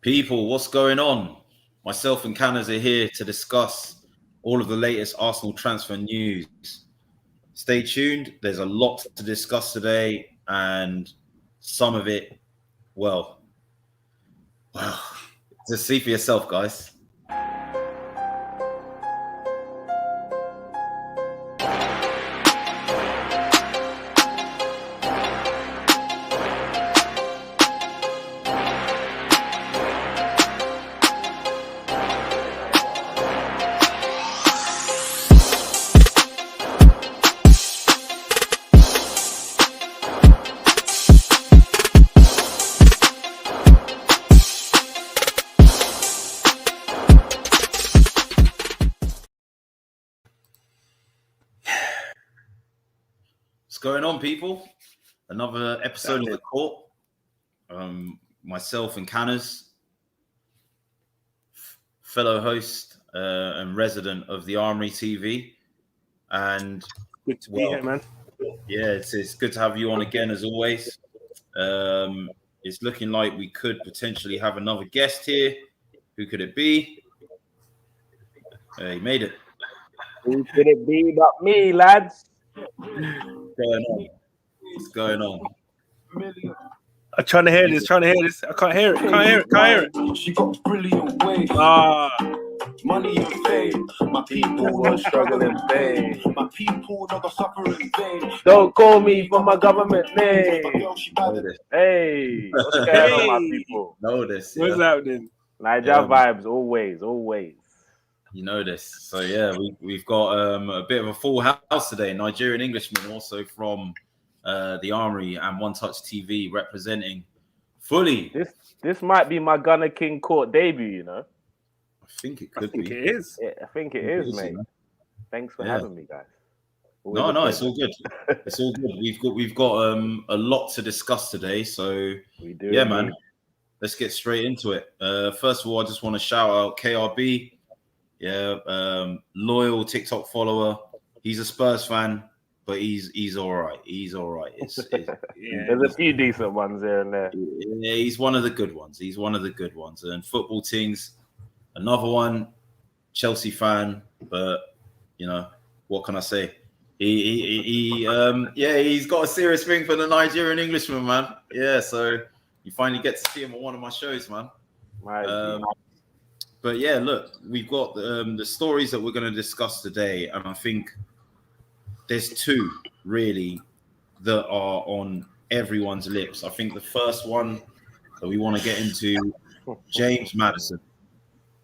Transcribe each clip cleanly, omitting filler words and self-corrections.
People, what's going on? Myself and Canners are here to discuss all of the latest Arsenal transfer news. Stay tuned. There's a lot to discuss today, and some of it, well, just see for yourself, guys. What's going on, people? Another episode of the court. Myself and Canners, fellow host and resident of the Armoury TV, and good to be here, man. Yeah, it's good to have you on again as always. It's looking like we could potentially have another guest here. Who could it be? He made it. Who could it be but me, lads? What's going on? I'm trying to hear this. I can't hear it. She got brilliant ways. Money and fame. My people will struggle in vain. My people never suffer in vain. Don't call me for my government name. Hey, what's going on, my people? What's happening? Niger vibes, always. You know this. So yeah, we've got a bit of a full house today. Nigerian Englishman also from the Armoury and One Touch TV representing fully. This might be my GunnerKing's court debut, you know. I think it could be. It is. I think it is, mate. Thanks for having me, guys. No, it's all good. It's all good. We've got a lot to discuss today, so we do. Yeah, man. Let's get straight into it. First of all, I just want to shout out KRB. Yeah, loyal TikTok follower. He's a Spurs fan, but he's all right. He's all right. There's a few decent ones here and there. Yeah, he's one of the good ones. And football things, another one, Chelsea fan. But you know, what can I say? He's got a serious thing for the Nigerian Englishman, man. Yeah, so you finally get to see him on one of my shows, man. But yeah, look, we've got the stories that we're going to discuss today, and I think there's two really that are on everyone's lips. I think the first one that we want to get into, James Maddison.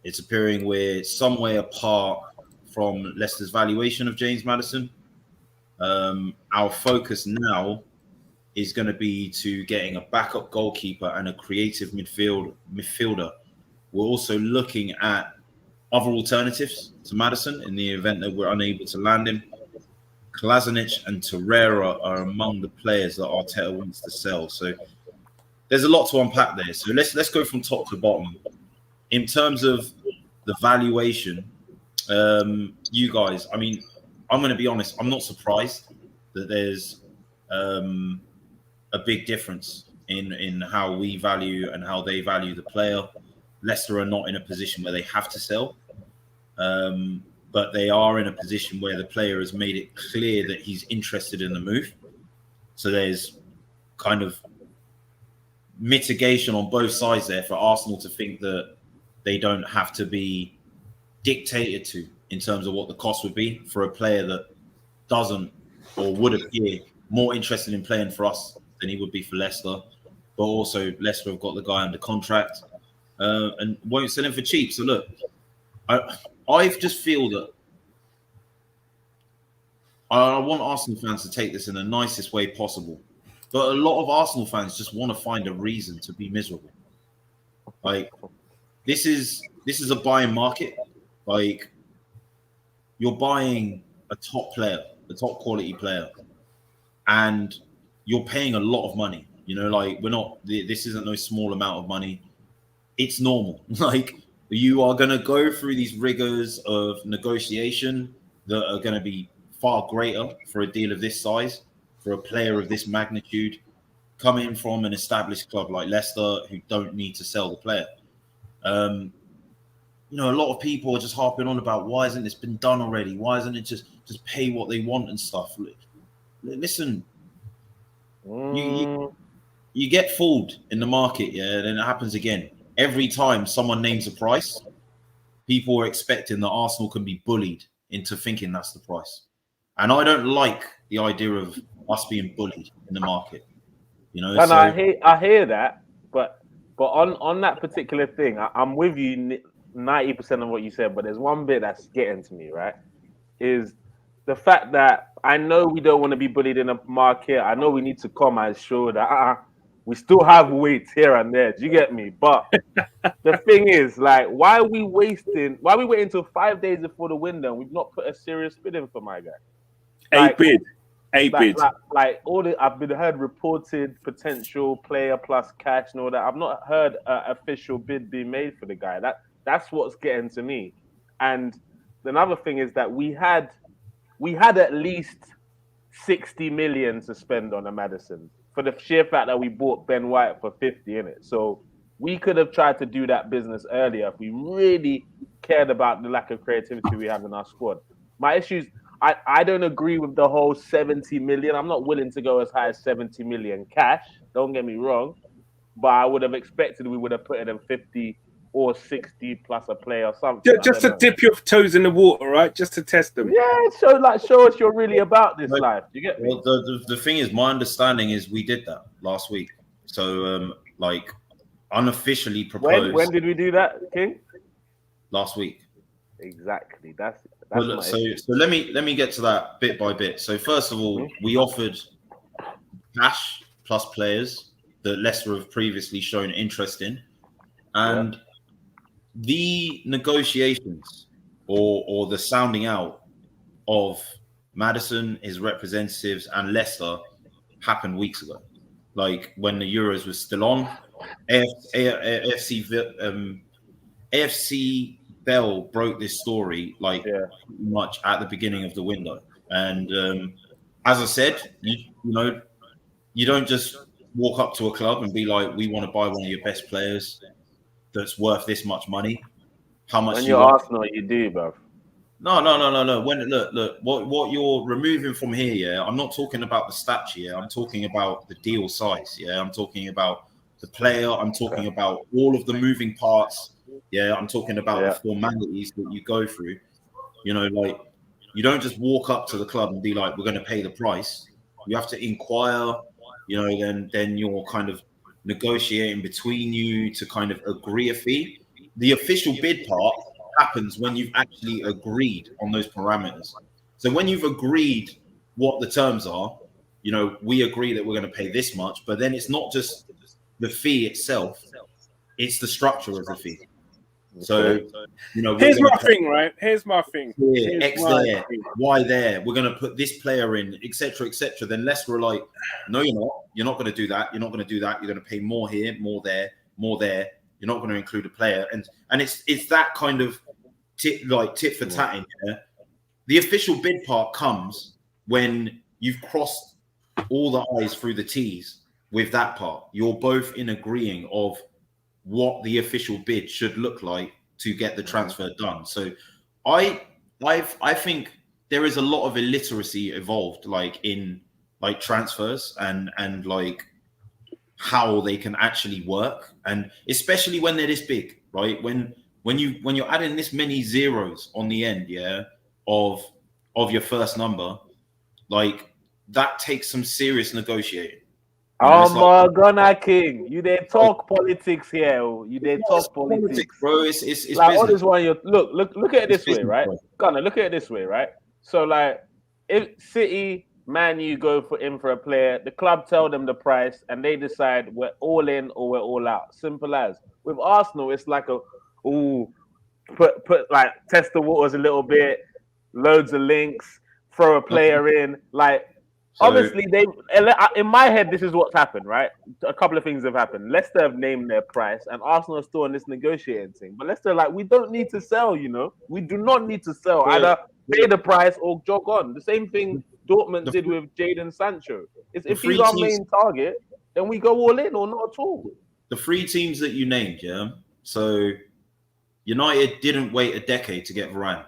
It's appearing we're some way apart from Leicester's valuation of James Maddison. Our focus now is going to be to getting a backup goalkeeper and a creative midfielder. We're also looking at other alternatives to Maddison in the event that we're unable to land him. Kolasinac and Torreira are among the players that Arteta wants to sell. So there's a lot to unpack there. So let's go from top to bottom. In terms of the valuation, you guys, I mean, I'm going to be honest, I'm not surprised that there's a big difference in how we value and how they value the player. Leicester are not in a position where they have to sell, but they are in a position where the player has made it clear that he's interested in the move. So there's kind of mitigation on both sides there for Arsenal to think that they don't have to be dictated to in terms of what the cost would be for a player that doesn't or would appear more interested in playing for us than he would be for Leicester. But also Leicester have got the guy under contract. And won't sell him for cheap. So look, I just feel that I want Arsenal fans to take this in the nicest way possible. But a lot of Arsenal fans just want to find a reason to be miserable. Like this is a buying market. Like you're buying a top player, a top quality player, and you're paying a lot of money. You know, like this isn't no small amount of money. It's normal. Like you are going to go through these rigors of negotiation that are going to be far greater for a deal of this size, for a player of this magnitude, coming from an established club like Leicester who don't need to sell the player. You know, a lot of people are just harping on about why hasn't this been done already? Why isn't it just pay what they want and stuff? Listen, you get fooled in the market, yeah, and then it happens again. Every time someone names a price, people are expecting that Arsenal can be bullied into thinking that's the price. And I don't like the idea of us being bullied in the market. You know, and I hear that, but on that particular thing, I'm with you 90% of what you said, but there's one bit that's getting to me, right? Is the fact that I know we don't want to be bullied in the market. I know we need to come and show that we still have weight here and there. Do you get me? But the thing is, like, why are we waiting until 5 days before the window and we've not put a serious bid in for my guy? Like, a bid. Like all the I've been heard reported potential player plus cash and all that. I've not heard an official bid being made for the guy. That's what's getting to me. And another thing is that we had at least 60 million to spend on a Maddison for the sheer fact that we bought Ben White for 50 in it. So we could have tried to do that business earlier if we really cared about the lack of creativity we have in our squad. My issues, I don't agree with the whole 70 million. I'm not willing to go as high as 70 million cash. Don't get me wrong. But I would have expected we would have put it in 50 or 60 plus a play or something. Just to dip your toes in the water, right? Just to test them. Yeah, show us you're really about this life. You get me? Well, the thing is, my understanding is we did that last week. So, like, unofficially proposed. When did we do that, King? Last week. Exactly. That's well, so let me get to that bit by bit. So first of all, we offered cash plus players that Leicester have previously shown interest in, and the negotiations or the sounding out of Maddison, his representatives, and Leicester happened weeks ago. Like when the Euros was still on, AFC Bell broke this story much at the beginning of the window. And as I said, you know, you don't just walk up to a club and be like, we want to buy one of your best players that's worth this much money. How much? When you're Arsenal, you do, bro. No. When look, what you're removing from here, yeah. I'm not talking about the stature, yeah. I'm talking about the deal size, yeah. I'm talking about the player. I'm talking about all of the moving parts. Yeah, I'm talking about the formalities that you go through. You know, like you don't just walk up to the club and be like, "We're going to pay the price." You have to inquire. You know, then you're kind of negotiating between you to kind of agree a fee. The official bid part happens when you've actually agreed on those parameters. So when you've agreed what the terms are, you know, we agree that we're going to pay this much, but then it's not just the fee itself; it's the structure of the fee. So, you know, here's my thing, right? Here's my thing. Here, X there, Y there. We're going to put this player in, etc., etc. Then Leicester are like, no, you're not. You're not going to do that. You're not going to do that. You're going to pay more here, more there, more there. You're not going to include a player, and it's that kind of tit for tatting. Yeah? The official bid part comes when you've crossed all the I's through the T's with that part. You're both in agreeing of what the official bid should look like to get the transfer done. So I think there is a lot of illiteracy involved, like in like transfers and like how they can actually work, and especially when they're this big, right? When you're adding this many zeros on the end, of your first number, like that takes some serious negotiating. Oh my GunnerKing, you did talk politics here. You did talk politics, bro. It's like all this one. You look at it this way, right? Gunner, look at it this way, right? So like, if City, Man U go in for a player, the club tell them the price, and they decide we're all in or we're all out. Simple as. With Arsenal, it's like put like test the waters a little bit, loads of links, throw a player in, like. So, obviously, in my head, this is what's happened, right? A couple of things have happened. Leicester have named their price, and Arsenal are still in this negotiating thing. But Leicester, like, we don't need to sell, you know? We do not need to sell. Either pay the price or jog on. The same thing Dortmund did with Jadon Sancho. If he's our main target, then we go all in or not at all. The three teams that you named, yeah? So United didn't wait a decade to get Varane.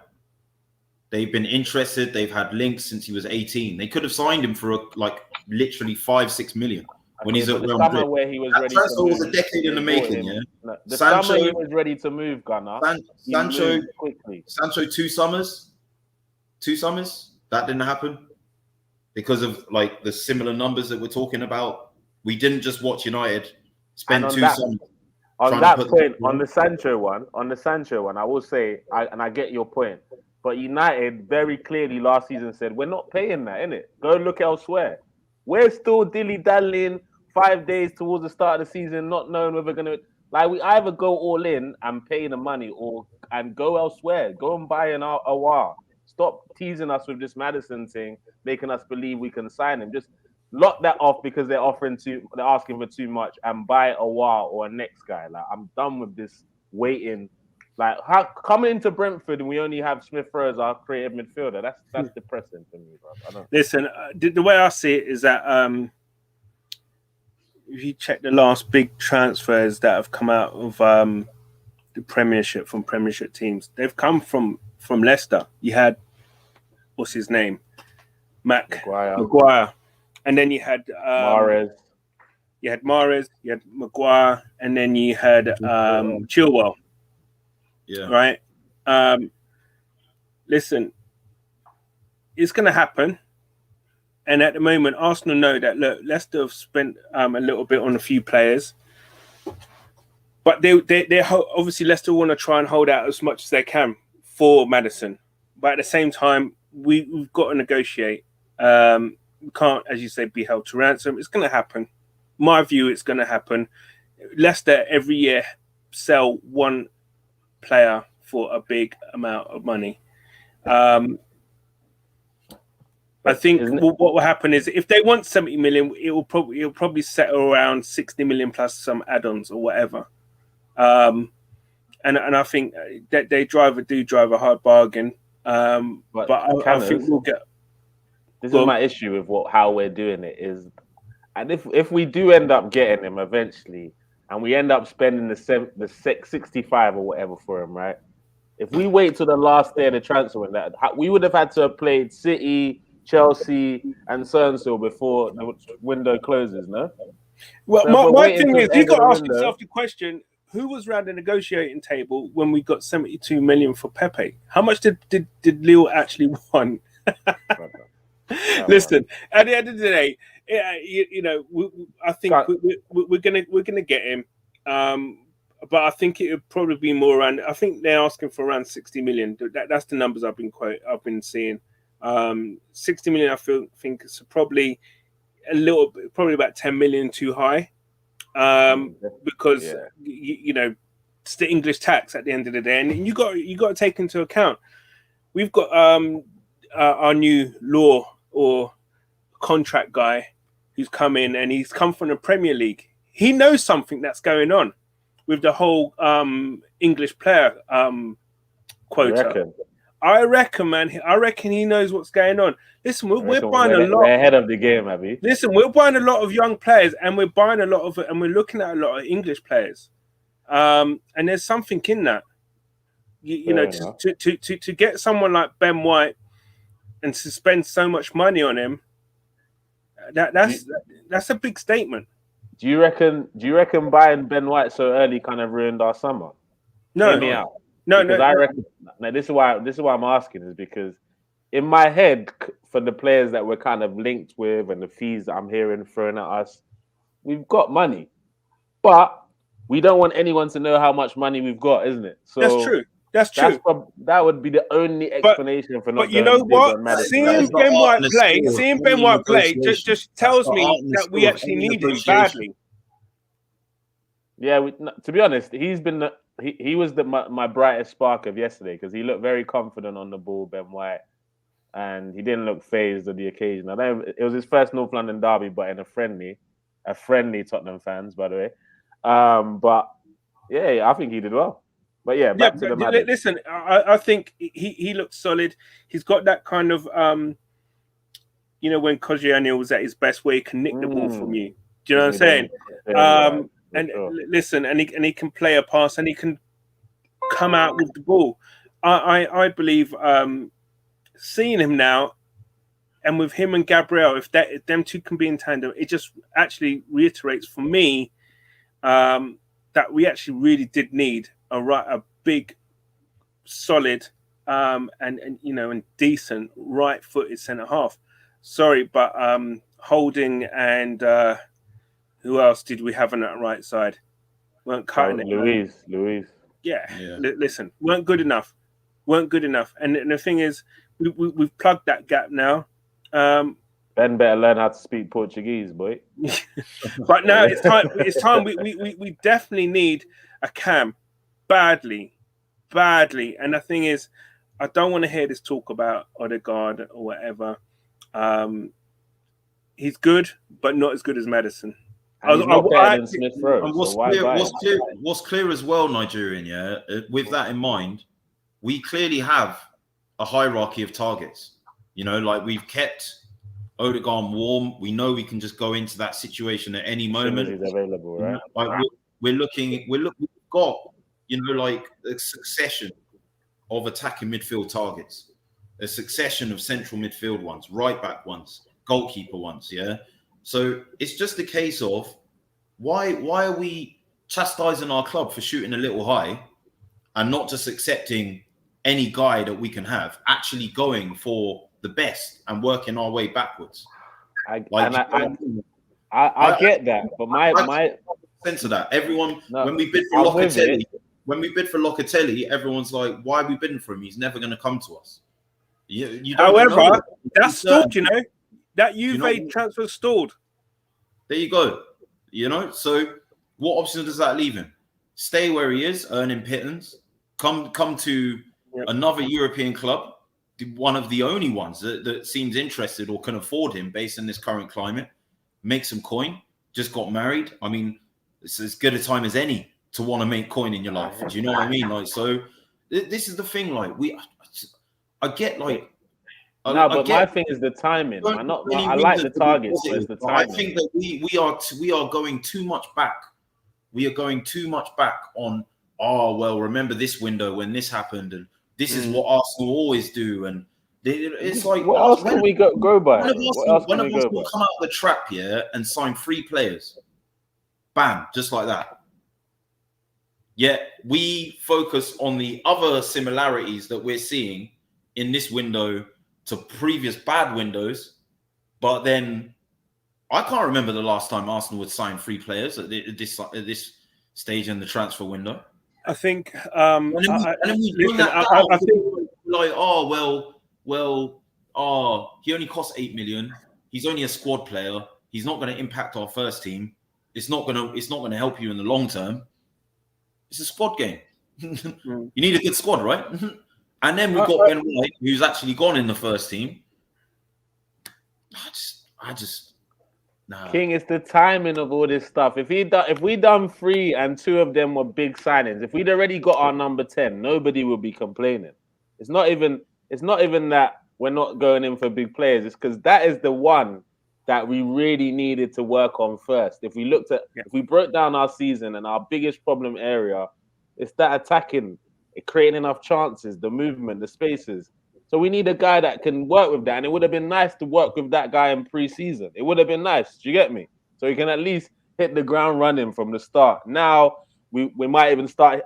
They've been interested. They've had links since he was 18. They could have signed him for literally 5-6 million when he's at the Real summer Madrid. where he was That ready transfer to move, was a decade in the making. Yeah, no, the Sancho, summer he was ready to move, Gunner. Sancho quickly. Sancho 2 summers. That didn't happen because of like the similar numbers that we're talking about. We didn't just watch United spend 2 summers. On that point, on the Sancho one, I will say, I get your point, but United very clearly last season said we're not paying that, innit? Go look elsewhere. We're still dilly-dallying 5 days towards the start of the season, not knowing whether we're gonna we either go all in and pay the money and go elsewhere. Go and buy an Awar. Stop teasing us with this Maddison thing, making us believe we can sign him. Just lock that off because they're asking for too much, and buy a while or a next guy. Like, I'm done with this waiting. Like, coming into Brentford and we only have Smith Rowe as our creative midfielder. That's depressing for me, bro. I don't. Listen, the way I see it is that if you check the last big transfers that have come out of the Premiership from Premiership teams, they've come from Leicester. You had what's his name, Maguire. And then you had Mahrez. You had Maguire, and then you had Chilwell. Yeah. Right. Listen, it's going to happen. And at the moment, Arsenal know that, look, Leicester have spent a little bit on a few players. But they obviously Leicester want to try and hold out as much as they can for Maddison. But at the same time, we've got to negotiate. We can't, as you say, be held to ransom. It's going to happen. My view, it's going to happen. Leicester every year sell one player for a big amount of money. I think what will happen is if they want 70 million, it'll probably settle around 60 million plus some add-ons or whatever. And I think that they do drive a hard bargain. But I think we'll get. This is my issue with how we're doing it is, and if we do end up getting him eventually, and we end up spending the 65 or whatever for him, right? If we wait till the last day of the transfer window, we would have had to have played City, Chelsea, and so before the window closes, no? Well, so my thing is, you got to ask yourself the question: who was round the negotiating table when we got 72 million for Pepe? How much did Lille actually want? Listen, at the end of the day, I think we're gonna get him. But I think it would probably be more around. I think they're asking for around 60 million. That's the numbers I've been seeing. 60 million, I think it's probably about 10 million too high. Because it's the English tax at the end of the day, and you got to take into account. We've got our new law or contract guy who's come in, and he's come from the Premier League. He knows something that's going on with the whole English player quota. I reckon, man. I reckon he knows what's going on. Listen, we're buying a lot. We're ahead of the game, Abby. Listen, we're buying a lot of young players, and we're buying a lot of it, and we're looking at a lot of English players. And there's something in that. To get someone like Ben White and to spend so much money on him, that's a big statement. Do you reckon buying Ben White so early kind of ruined our summer? No, Hear me out. No. I reckon. Now, this is why I'm asking is because in my head, for the players that we're kind of linked with and the fees that I'm hearing thrown at us, we've got money, but we don't want anyone to know how much money we've got, isn't it? So That's true. That would be the only explanation for not. But you know what? Seeing Ben White play just tells me that we actually need him badly. Yeah, to be honest, he was my brightest spark of yesterday because he looked very confident on the ball, Ben White, and he didn't look phased of the occasion. I know it was his first North London derby, but in a friendly Tottenham fans, by the way. But yeah, I think he did well. But yeah, back to the matter. Listen, I think he looks solid. He's got that kind of, when Koscielny was at his best, where he can nick the ball from you. Do you know what I'm saying? Listen, and he can play a pass, and he can come out with the ball. I believe seeing him now, and with him and Gabriel, if them two can be in tandem, it just actually reiterates for me that we actually really did need a big, solid, and decent right-footed centre half. Sorry, but Holding and who else did we have on that right side? Weren't cutting it. Louise. Yeah. Listen, weren't good enough. And the thing is, we've plugged that gap now. Ben better learn how to speak Portuguese, boy. But now it's time. We definitely need a cam badly. And the thing is, I don't want to hear this talk about Odegaard or whatever. He's good, but not as good as Maddison. What's clear as well, Nigerian, with that in mind, we clearly have a hierarchy of targets. Like we've kept Odegaard warm. We know we can just go into that situation at any moment. He's available, right? Like we've got, like a succession of attacking midfield targets, a succession of central midfield ones, right back ones, goalkeeper ones, So it's just a case of why are we chastising our club for shooting a little high and not just accepting any guy that we can have, actually going for the best and working our way backwards. I get that, but my sense of that. Everyone, when we bid for Locatelli, everyone's like, "Why are we bidding for him? He's never going to come to us." However, that's stalled. That Juve transfer stalled. There you go. So what option does that leave him? Stay where he is, earning pittance. Come to another European club, one of the only ones that seems interested or can afford him based on this current climate. Make some coin. Just got married. I mean, it's as good a time as any to want to make coin in your life. Do you know what I mean? Like, so this is the thing. Like, I get like. My thing is the timing. I like the targets. But it's the timing. I think that we are going too much back. We are going too much back on. Oh well, remember this window when this happened, and this is what Arsenal always do. And it's like, what else can we go by? When of us will come out of the trap here and sign 3 players, bam, just like that. Yet we focus on the other similarities that we're seeing in this window to previous bad windows, but then I can't remember the last time Arsenal would sign 3 players at this stage in the transfer window. I think. I think like, he only costs 8 million. He's only a squad player. He's not going to impact our first team. It's not going to help you in the long term. It's a squad game. You need a good squad, right? And then we've got Ben White, who's actually gone in the first team. I just. Nah. King, it's the timing of all this stuff. If we done 3 and 2 of them were big signings, if we'd already got our number 10, nobody would be complaining. It's not even that we're not going in for big players. It's because that is the one that we really needed to work on first. If we broke down our season and our biggest problem area, it's that attacking, creating enough chances, the movement, the spaces. So we need a guy that can work with that. And it would have been nice to work with that guy in pre-season. It would have been nice. Do you get me? So he can at least hit the ground running from the start. Now we might even start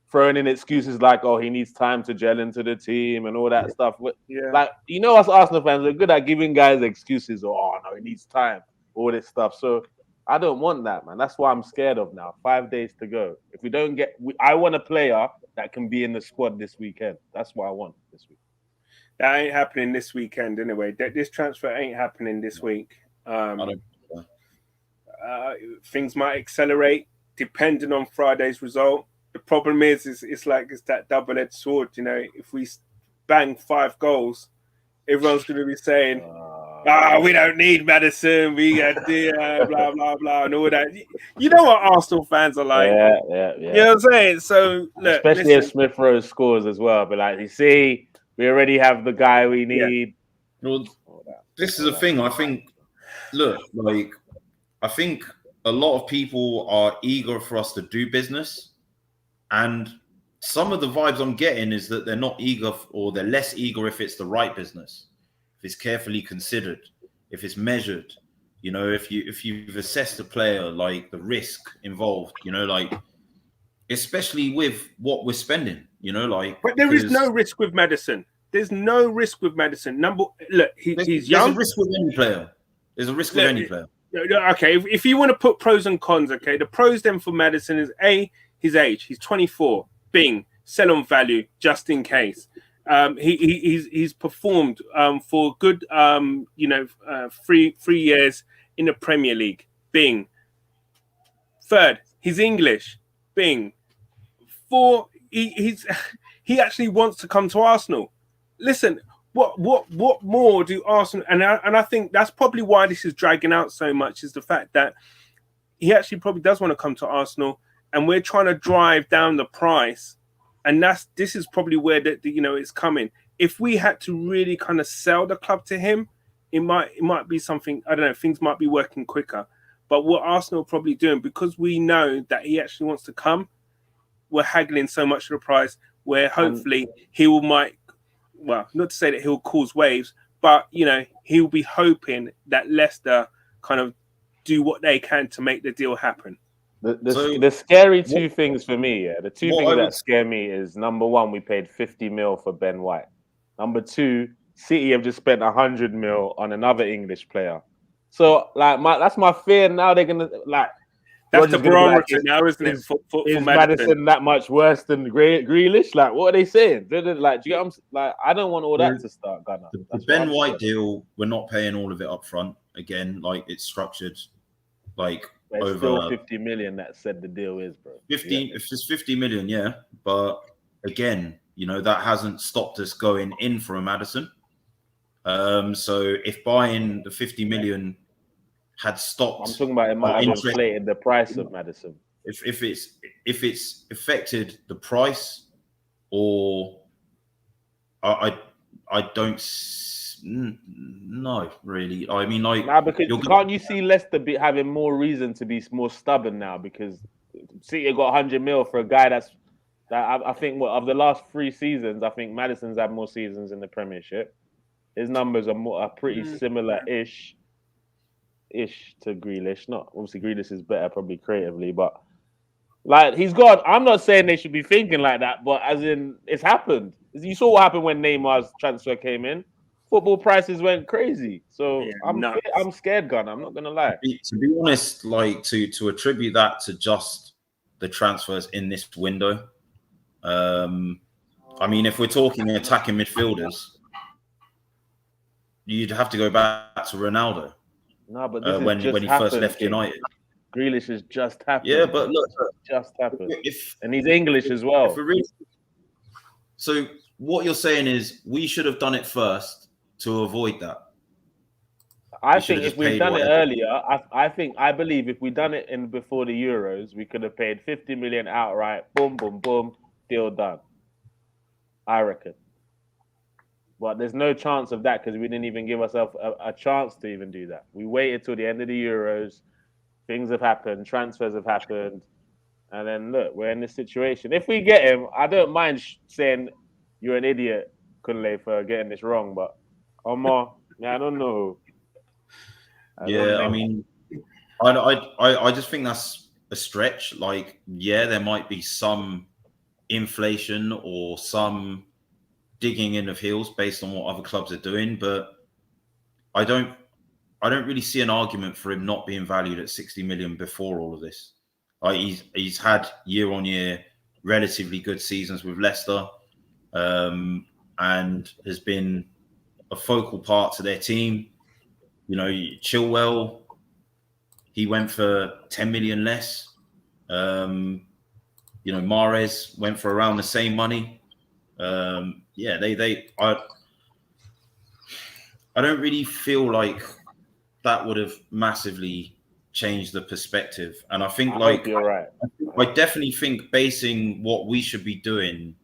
throwing in excuses like, oh, he needs time to gel into the team and all that stuff. Like, us Arsenal fans are good at giving guys excuses. Oh, no, he needs time. All this stuff. So I don't want that, man. That's what I'm scared of now. 5 days to go. If we don't I want a player that can be in the squad this weekend. That's what I want this week. That ain't happening this weekend anyway. This transfer ain't happening this week. Things might accelerate depending on Friday's result. The problem is it's that double-edged sword. If we bang 5 goals, everyone's going to be saying, we don't need Maddison. We got blah, blah, blah, and all that. You know what Arsenal fans are like. Yeah. You know what I'm saying? So, look, especially if Smith Rowe scores as well. But like, you see, we already have the guy we need. Yeah. Well, this is the thing. I think, I think a lot of people are eager for us to do business. And some of the vibes I'm getting is that they're not eager, or they're less eager if it's the right business, if it's carefully considered, if it's measured. You know, if you've assessed the player, like the risk involved. You know, like especially with what we're spending. You know, like. But there is no risk with Maddison. There's no risk with Maddison. He's young. There's a risk with any player. There's a risk with any player. Okay, if you want to put pros and cons, okay, the pros then for Maddison is his age. He's 24. Bing, sell on value just in case. He's performed for good 3 years in the Premier League. Bing. Third, he's English. Bing. 4, he actually wants to come to Arsenal. Listen, what more do Arsenal, and I think that's probably why this is dragging out so much, is the fact that he actually probably does want to come to Arsenal, and we're trying to drive down the price, and this is probably where it's coming. If we had to really kind of sell the club to him, it might be something, I don't know, things might be working quicker. But what Arsenal are probably doing, because we know that he actually wants to come, we're haggling so much of the price where hopefully well, not to say that he'll cause waves, but he'll be hoping that Leicester kind of do what they can to make the deal happen. The scary two things for me, the two things that scare me is, number one, we paid 50 mil for Ben White. Number two, City have just spent 100 mil on another English player. So that's my fear. Now they're gonna That's the barometer now, isn't it? For is Maddison that much worse than Grealish? Like, what are they saying? Do you get I don't want all that to start, Gunner. The Ben White deal, we're not paying all of it up front. Again, like it's structured like There's over still 50 million that said the deal is, bro. 15, if it's 50 million, yeah. But again, that hasn't stopped us going in for a Maddison. So if buying the 50 million had stopped, I'm talking about it might have inflated the price of Maddison. If it's affected the price, or I don't know really. I mean, because can't you see Leicester having more reason to be more stubborn now, because City got 100 mil for a guy that I think of the last 3 seasons, I think Maddison's had more seasons in the Premiership. His numbers are pretty similar-ish to Grealish. Not obviously Grealish is better probably creatively, but he's got. I'm not saying they should be thinking like that, but as in it's happened. You saw what happened when Neymar's transfer came in. Football prices went crazy. So I'm scared, Gun. I'm not gonna lie. To be honest, to attribute that to just the transfers in this window. I mean, if we're talking attacking midfielders, you'd have to go back to Ronaldo. No, but this when he first left United. Grealish has just happened. Yeah, but look, just happened. And he's English as well. So what you're saying is we should have done it first to avoid that. I think if we'd done it earlier, I believe if we'd done it before the Euros, we could have paid 50 million outright. Boom, boom, boom, deal done. I reckon. But there's no chance of that because we didn't even give ourselves a chance to even do that. We waited till the end of the Euros. Things have happened. Transfers have happened. And then, look, we're in this situation. If we get him, I don't mind saying you're an idiot, Kunle, for getting this wrong. But, Omar, I don't know. I mean, I just think that's a stretch. There might be some inflation or some digging in of heels based on what other clubs are doing, but I don't really see an argument for him not being valued at 60 million before all of this. He's had year on year relatively good seasons with Leicester, and has been a focal part to their team. Chilwell, he went for 10 million less. Mahrez went for around the same money. I don't really feel like that would have massively changed the perspective. And I think you're right. I definitely think basing what we should be doing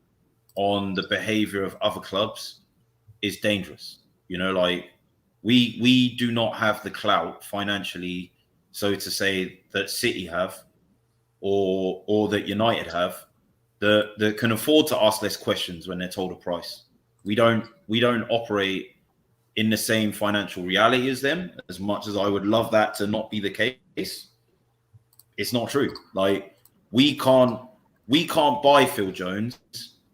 on the behavior of other clubs is dangerous. We do not have the clout financially, so to say, that City have or that United have that can afford to ask less questions when they're told a price. We don't operate in the same financial reality as them. As much as I would love that to not be the case, it's not true. Like we can't buy Phil Jones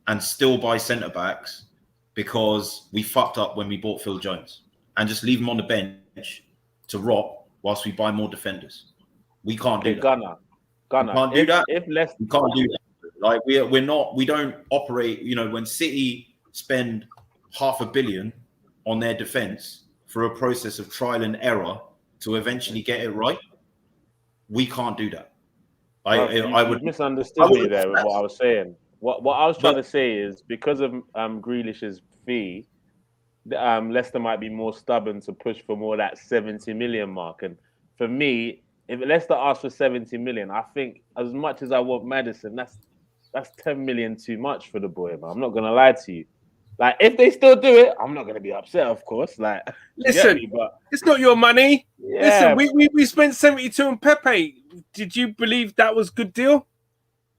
and still buy centre backs because we fucked up when we bought Phil Jones and just leave him on the bench to rot whilst we buy more defenders. We can't do that. Gunner. We can't do that. If less, we can't do that. Like we don't operate. You know, when City spend $500 million on their defense for a process of trial and error to eventually get it right, we can't do that. I would misunderstood me there with what I was saying. What I was trying to say is because of Grealish's fee, Leicester might be more stubborn to push for more that 70 million mark. And for me, if Leicester asks for 70 million, I think as much as I want Maddison, that's 10 million too much for the boy, man. I'm not gonna lie to you. Like, if they still do it, I'm not gonna be upset, of course. Like, listen, but it's not your money. Yeah, listen, we spent 72 on Pepe. Did you believe that was a good deal?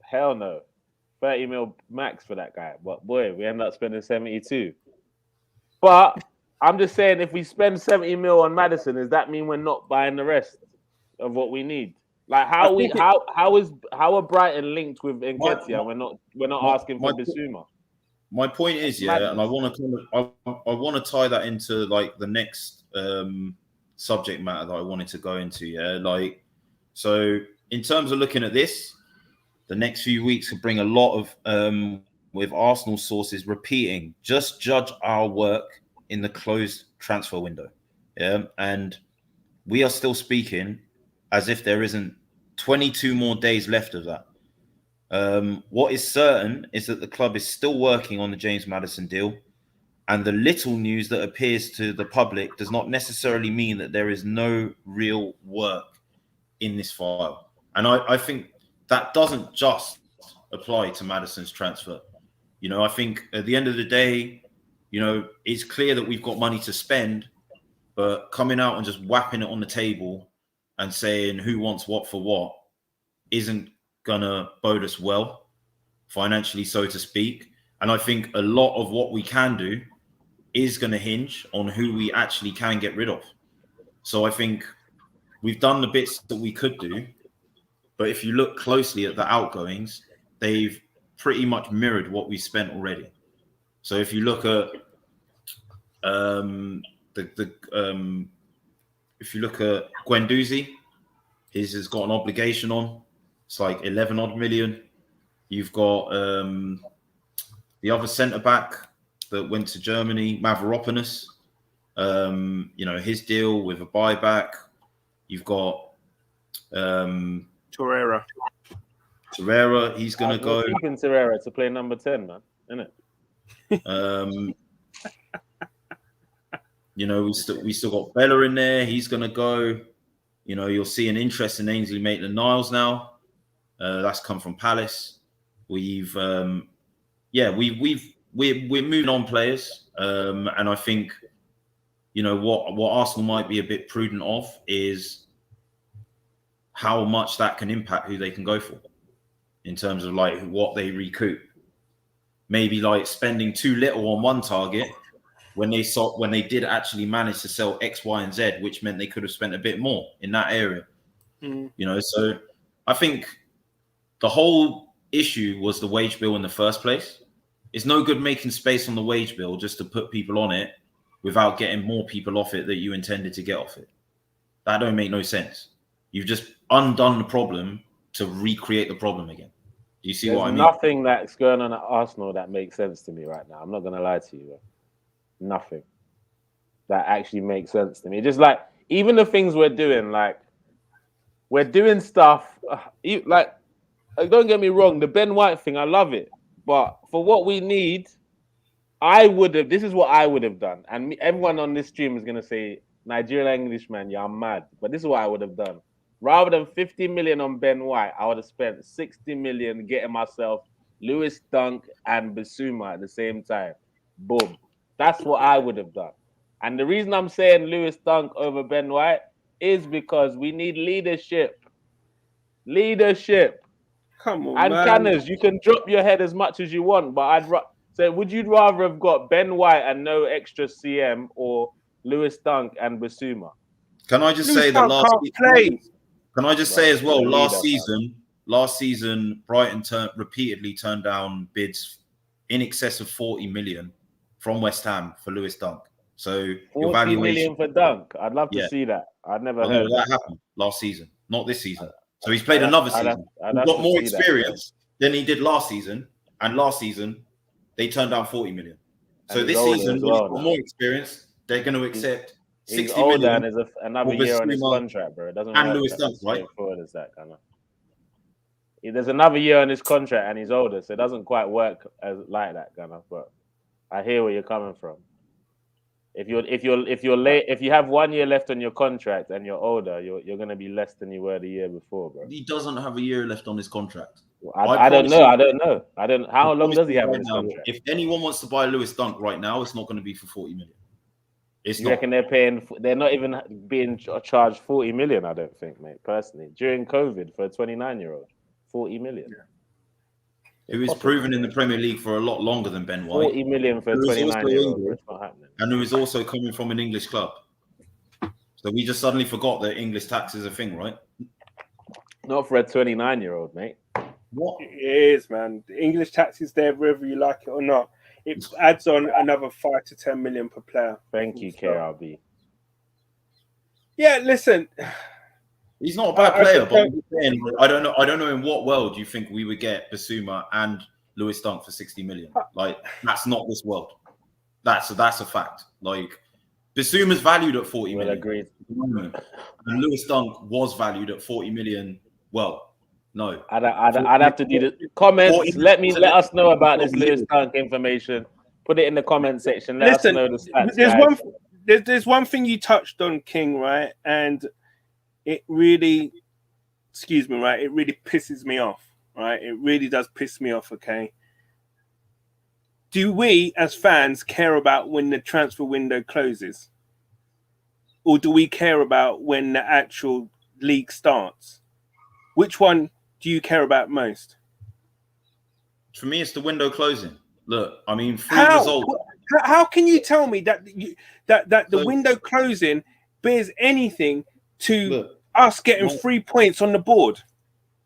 Hell no. 30 mil max for that guy. But boy, we end up spending 72. But I'm just saying, if we spend 70 mil on Maddison, does that mean we're not buying the rest of what we need? Like, how are Brighton linked with Nketiah? We're not asking for Bissouma. My point is, and I want to tie that into like the next subject matter that I wanted to go into. Like, so in terms of looking at this, the next few weeks will bring a lot of with Arsenal sources repeating, just judge our work in the closed transfer window. Yeah, and we are still speaking as if there isn't 22 more days left of that. What is certain is that the club is still working on the James Maddison deal, and the little news that appears to the public does not necessarily mean that there is no real work in this file. And I think that doesn't just apply to Maddison's transfer. You know, I think at the end of the day, you know, it's clear that we've got money to spend, but coming out and just whapping it on the table and saying who wants what for what isn't gonna bode us well financially, so to speak. And I think a lot of what we can do is going to hinge on who we actually can get rid of. So I think we've done the bits that we could do, but if you look closely at the outgoings, they've pretty much mirrored what we spent already. So if you look at if you look at Guendouzi, his has got an obligation on. It's like 11 odd million. You've got the other centre back that went to Germany, Mavropanos. You know, his deal with a buyback. You've got Torreira. He's going to go. Keeping Torreira to play number 10, man, isn't it? You know, we still got Bella in there. He's going to go. You know, you'll see an interest in Ainsley Maitland-Niles now. That's come from Palace. We're moving on players, and I think, you know, what Arsenal might be a bit prudent of is how much that can impact who they can go for in terms of like what they recoup. Maybe like spending too little on one target when they did actually manage to sell X, Y, and Z, which meant they could have spent a bit more in that area. You know, so I think the whole issue was the wage bill in the first place. It's no good making space on the wage bill just to put people on it without getting more people off it that you intended to get off it. That don't make no sense. You've just undone the problem to recreate the problem again. Do you see what I mean? Nothing that's going on at Arsenal that makes sense to me right now. I'm not going to lie to you, bro. Nothing that actually makes sense to me. Just like, even the things we're doing, like, we're doing stuff, like, don't get me wrong, the Ben White thing, I love it. But for what we need, this is what I would have done. And everyone on this stream is going to say, Nigerian Englishman, yeah, I'm mad. But this is what I would have done. Rather than 50 million on Ben White, I would have spent 60 million getting myself Lewis Dunk and Bissouma at the same time. Boom. That's what I would have done. And the reason I'm saying Lewis Dunk over Ben White is because we need leadership. Leadership. Come on, And man. Canners, you can drop your head as much as you want, but so would you rather have got Ben White and no extra CM or Lewis Dunk and Basuma? Can I just Lewis say that Dunk can't play. Can I just say as well, Well, last season, Brighton repeatedly turned down bids in excess of 40 million from West Ham for Lewis Dunk. So your 40 valuation million for Dunk. I'd love to Yeah. see that. I'd never I heard know that happened last season, not this season. So he's played I'd another have- season. I'd He's have got to more see that. experience than he did last season, and last season they turned down 40 million. So And this he's older season, as when well he's got now. more experience, they're going to accept He's 60 older million. and there's another for year on his Basuma contract, bro. It doesn't and work Lewis that Dunk, right? straightforward as that kind of. There's another year on his contract and he's older, so it doesn't quite work as like that kind of. But I hear where you're coming from. If you're late, if you have 1 year left on your contract and you're older, you're going to be less than you were the year before, bro. He doesn't have a year left on his contract. I don't know. How long does he have on his contract? If anyone wants to buy Lewis Dunk right now, it's not going to be for 40 million. It's You not. reckon they're not even being charged 40 million? I don't think, mate. Personally, during COVID for a 29-year-old, 40 million. Who is proven in the Premier League for a lot longer than Ben White. 40 million for a 29-year-old. It's not happening. And who is also coming from an English club. So we just suddenly forgot that English tax is a thing, right? Not for a 29-year-old, mate. What? It is, man. The English tax is there whether you like it or not. It adds on another 5 to 10 million per player. Thank you, KRB. Yeah, listen. He's not a bad player, but I don't know in what world you think we would get Basuma and Lewis Dunk for 60 million. Like, that's not this world. That's a fact. Like, Basuma's valued at 40 million. Agreed. And Lewis Dunk was valued at 40 million. Well, no. I'd have to do the comments. Let us know about this Lewis Dunk information. Put it in the comment section. Let us know the stats. There's one thing you touched on, King, right? And it really, it really pisses me off, right? It really does piss me off, okay? Do we, as fans, care about when the transfer window closes? Or do we care about when the actual league starts? Which one do you care about most? For me, it's the window closing. Look, I mean, results. How can you tell me that the window closing bears anything to us getting 3 points on the board?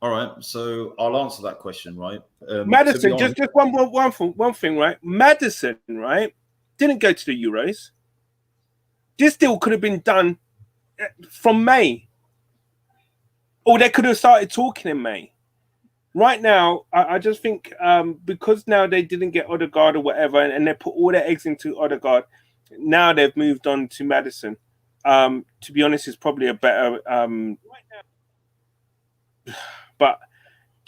All right, so I'll answer that question, right? Maddison, just one thing, right? Maddison, right, didn't go to the Euros. This deal could have been done from May, or they could have started talking in May. Right now, I just think because now they didn't get Odegaard or whatever, and they put all their eggs into Odegaard, now they've moved on to Maddison. To be honest, it's probably a better. But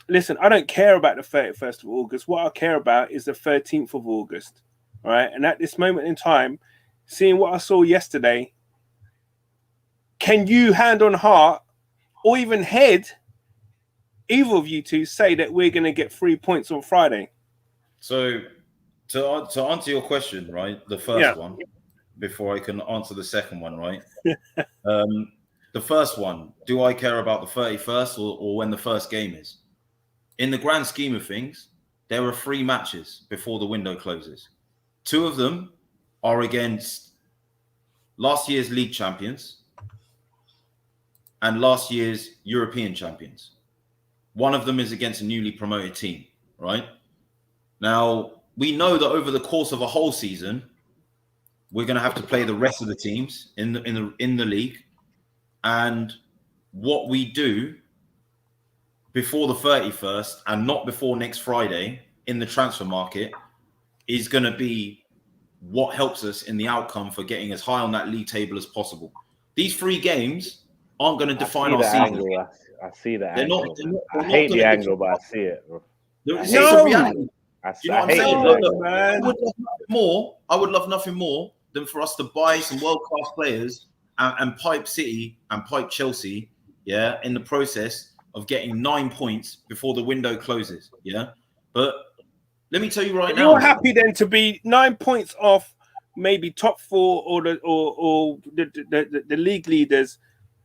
listen, I don't care about the 31st of August. What I care about is the 13th of August. All right. And at this moment in time, seeing what I saw yesterday, can you hand on heart or even head, either of you two, say that we're going to get 3 points on Friday? So to answer your question, right, the first one, before I can answer the second one, right? The first one, do I care about the 31st or when the first game is? In the grand scheme of things, there are 3 matches before the window closes. 2 of them are against last year's league champions and last year's European champions. One of them is against a newly promoted team, right? Now, we know that over the course of a whole season, we're going to have to play the rest of the teams in the league. And what we do before the 31st and not before next Friday in the transfer market is going to be what helps us in the outcome for getting as high on that league table as possible. These 3 games aren't going to define our season. I see that They're angle. not I hate the angle, but I see it, bro. It's a reality. You know what I'm saying? Look, I would love nothing more than for us to buy some world-class players and pipe City and pipe Chelsea, in the process of getting 9 points before the window closes, But let me tell you right now, you're happy then to be 9 points off, maybe top 4 or the league leaders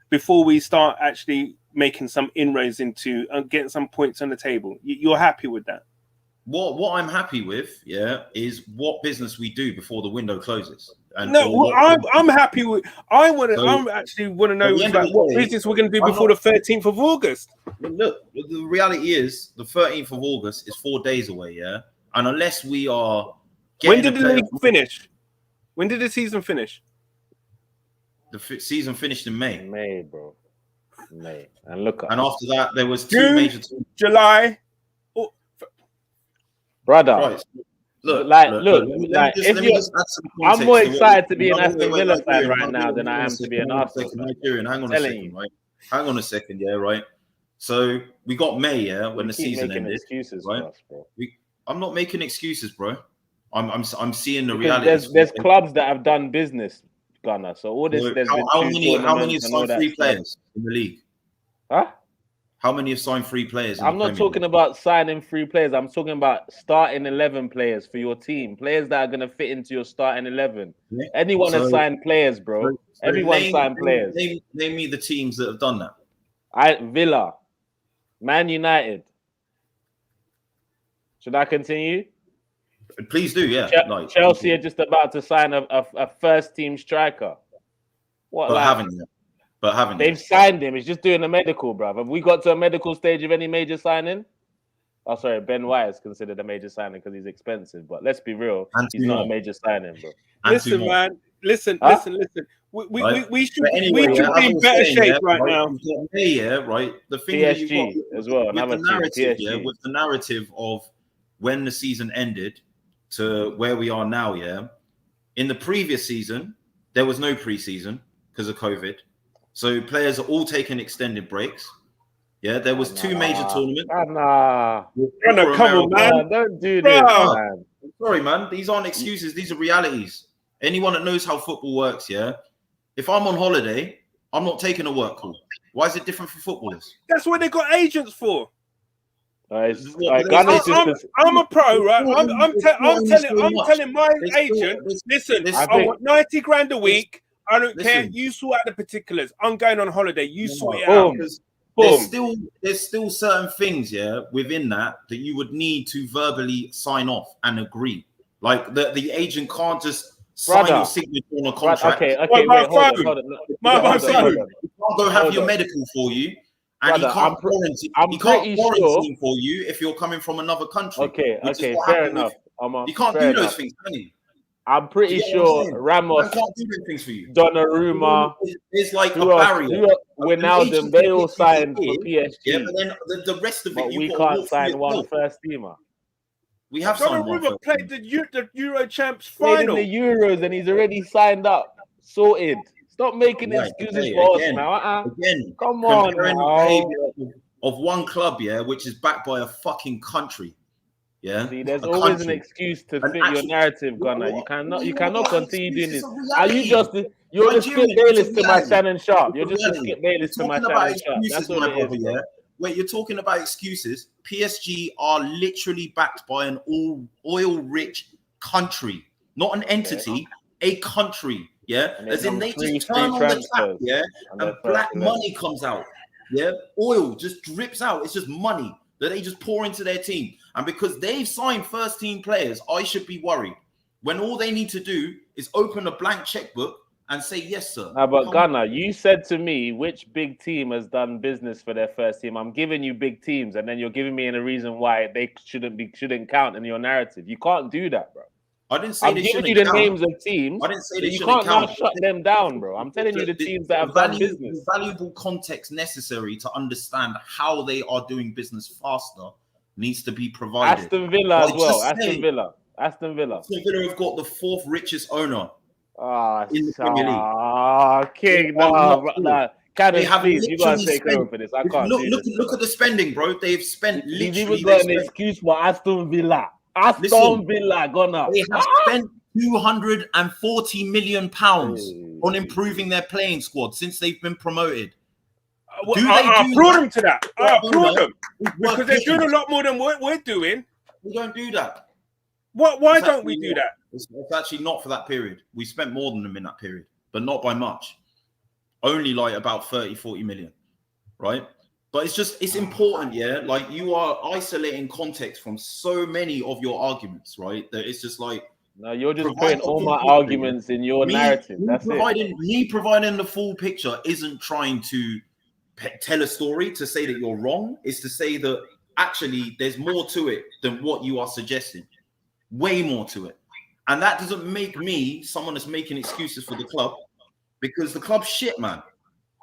before we start actually, making some inroads into getting some points on the table. You're happy with that? What I'm happy with, is what business we do before the window closes. And I'm happy with. I actually want to know what day, business we're going to do before the 13th of August. Look, the reality is the 13th of August is 4 days away, and unless we are, when did the league finish? When did the season finish? The season finished in May. May, bro. May. And after that, there was two major July. Brother. Right. Look, I'm more excited to be an Aston Villa fan right now than I am to be an Arsenal fan. Nigerian, hang on a second, right? Hang on a second, right? So we got May, when the season ended. Excuses right? for us, bro. I'm not making excuses, bro. I'm seeing the reality. There's clubs that have done business, Gunner. So all this. How many have signed free players in the league? Huh? How many have signed free players? I'm not talking about signing free players. I'm talking about starting 11 players for your team. Players that are going to fit into your starting 11. Yeah. Anyone has signed players, bro. Everyone signed players. Name me the teams that have done that. Villa, Man United. Should I continue? Please do, yeah. Chelsea are just about to sign a first-team striker. They've signed him. He's just doing a medical, bruv. Have we got to a medical stage of any major signing? Oh, sorry, Ben White is considered a major signing because he's expensive. But let's be real, he's not a major signing, bro. Listen, man. Listen. We should be in better shape right now. Right. The thing PSG as well. Another narrative, with the narrative of when the season ended to where we are now, in the previous season, there was no preseason because of COVID. So players are all taking extended breaks. Yeah, there was two major tournaments. Come on, man. Don't do this, man. Sorry, man. These aren't excuses. These are realities. Anyone that knows how football works, if I'm on holiday, I'm not taking a work call. Why is it different for footballers? That's what they got agents for. I'm a pro, right? I'm telling my agent, listen, I want 90 grand a week. I don't care. You sort out the particulars. I'm going on holiday. You sort it out. There's still certain things, within that you would need to verbally sign off and agree. Like the agent can't just sign your signature on a contract. Okay, wait, hold on. He can't go have your medical for you. And he can't quarantine for you if you're coming from another country. Okay, fair enough. You can't do those things, can you? I'm pretty sure Ramos, can't do those things for you. Donnarumma, there's like a barrier. Wijnaldum, they all signed for PSG. Yeah, but then the rest of it, we can't sign one first teamer. We have signed one. Donnarumma played the Euro Champs final. In the Euros, and he's already signed up, sorted. Stop making excuses for us now. Again, come on. Of one club, which is backed by a fucking country. Yeah. See, there's always an excuse to fit your narrative, Gunner. You cannot continue doing this. You're the Skip Bayless to my Shannon Sharp. You're just a Skip Bayless to my Shannon Sharp. That's all it is. Wait, you're talking about excuses. PSG are literally backed by an oil-rich country, not an entity, a country. Yeah, as in they just turn on the tap, and black money comes out. Yeah, oil just drips out. It's just money that they just pour into their team. And because they've signed first team players, I should be worried. When all they need to do is open a blank checkbook and say, yes, sir. But Gunner, you said to me, which big team has done business for their first team? I'm giving you big teams, and then you're giving me a reason why they shouldn't count in your narrative. You can't do that, bro. I didn't say I'm giving you the names of teams. I didn't say they you can't now shut them down, bro. I'm telling you the teams that have done business. The valuable context necessary to understand how they are doing business faster needs to be provided. Aston Villa as well. Aston Villa have got the fourth richest owner in the Premier League. King, no. Please, you gotta take over for this. I can't. Look at the spending, bro. They've spent literally. You've even got an excuse for Aston Villa. Villa, Gunner. They have spent £240 million on improving their playing squad since they've been promoted. I applaud them to that. I applaud them because they're doing a lot more than what we're doing. We don't do that. Why don't we do that? It's actually not for that period. We spent more than them in that period, but not by much. Only like about 30, 40 million, right? But it's important, yeah. Like you are isolating context from so many of your arguments, right? That it's just like no, you're just putting all my arguments in your narrative. That's it. Me providing the full picture isn't trying to tell a story to say that you're wrong. It's to say that actually there's more to it than what you are suggesting. Way more to it. And that doesn't make me someone that's making excuses for the club, because the club's shit, man.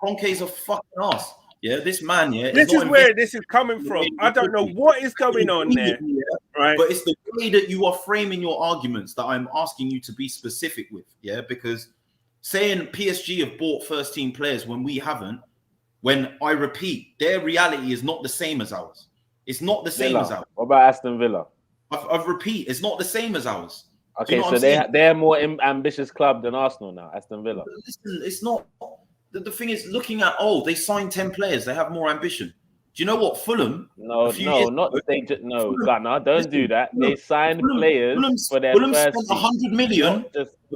Kroenke's a fucking ass. Yeah, this man, yeah. This is where this is coming from. I don't know what is going on there, right? But it's the way that you are framing your arguments that I'm asking you to be specific with, yeah? Because saying PSG have bought first-team players when we haven't, when I repeat, their reality is not the same as ours. It's not the same as ours. What about Aston Villa? I've repeat, it's not the same as ours. Okay, so they're a more ambitious club than Arsenal now, Aston Villa. Listen, it's not. The thing is, looking at, they signed 10 players. They have more ambition. Do you know what? Fulham? No, Gunner, don't do that. They signed players for their Fulham first spent 100 million.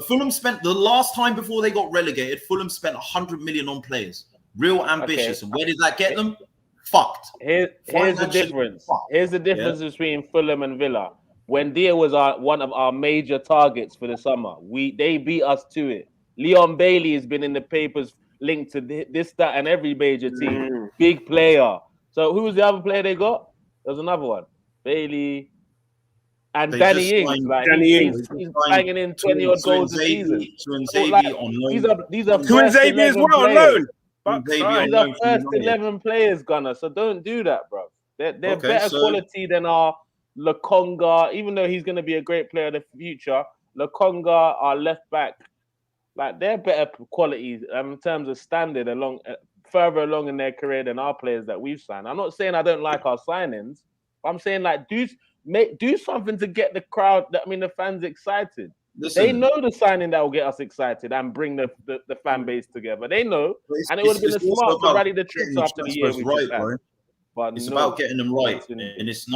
Fulham spent, the last time before they got relegated, Fulham spent 100 million on players. Real ambitious. Okay. And where did that get them? Fucked. Here's the difference. Here's the difference between Fulham and Villa. When Dia was one of our major targets for the summer, they beat us to it. Leon Bailey has been in the papers linked to this, that, and every major team. Big player. So who was the other player they got? There's another one. Bailey and Danny Ings. He's banging in 20-odd goals a season. These are Twin as well on loan. These are first 11 players, Gunner. So don't do that, bro. They're better quality than our Lokonga, even though he's going to be a great player in the future. Lokonga, our left back, like they're better quality in terms of standard further along in their career than our players that we've signed. I'm not saying I don't like our signings, but I'm saying like do something to get the crowd, the fans excited. Listen, they know the signing that will get us excited and bring the fan base together. They know, and it would have been smart to rally the troops after the year. But it's about getting them right, and it's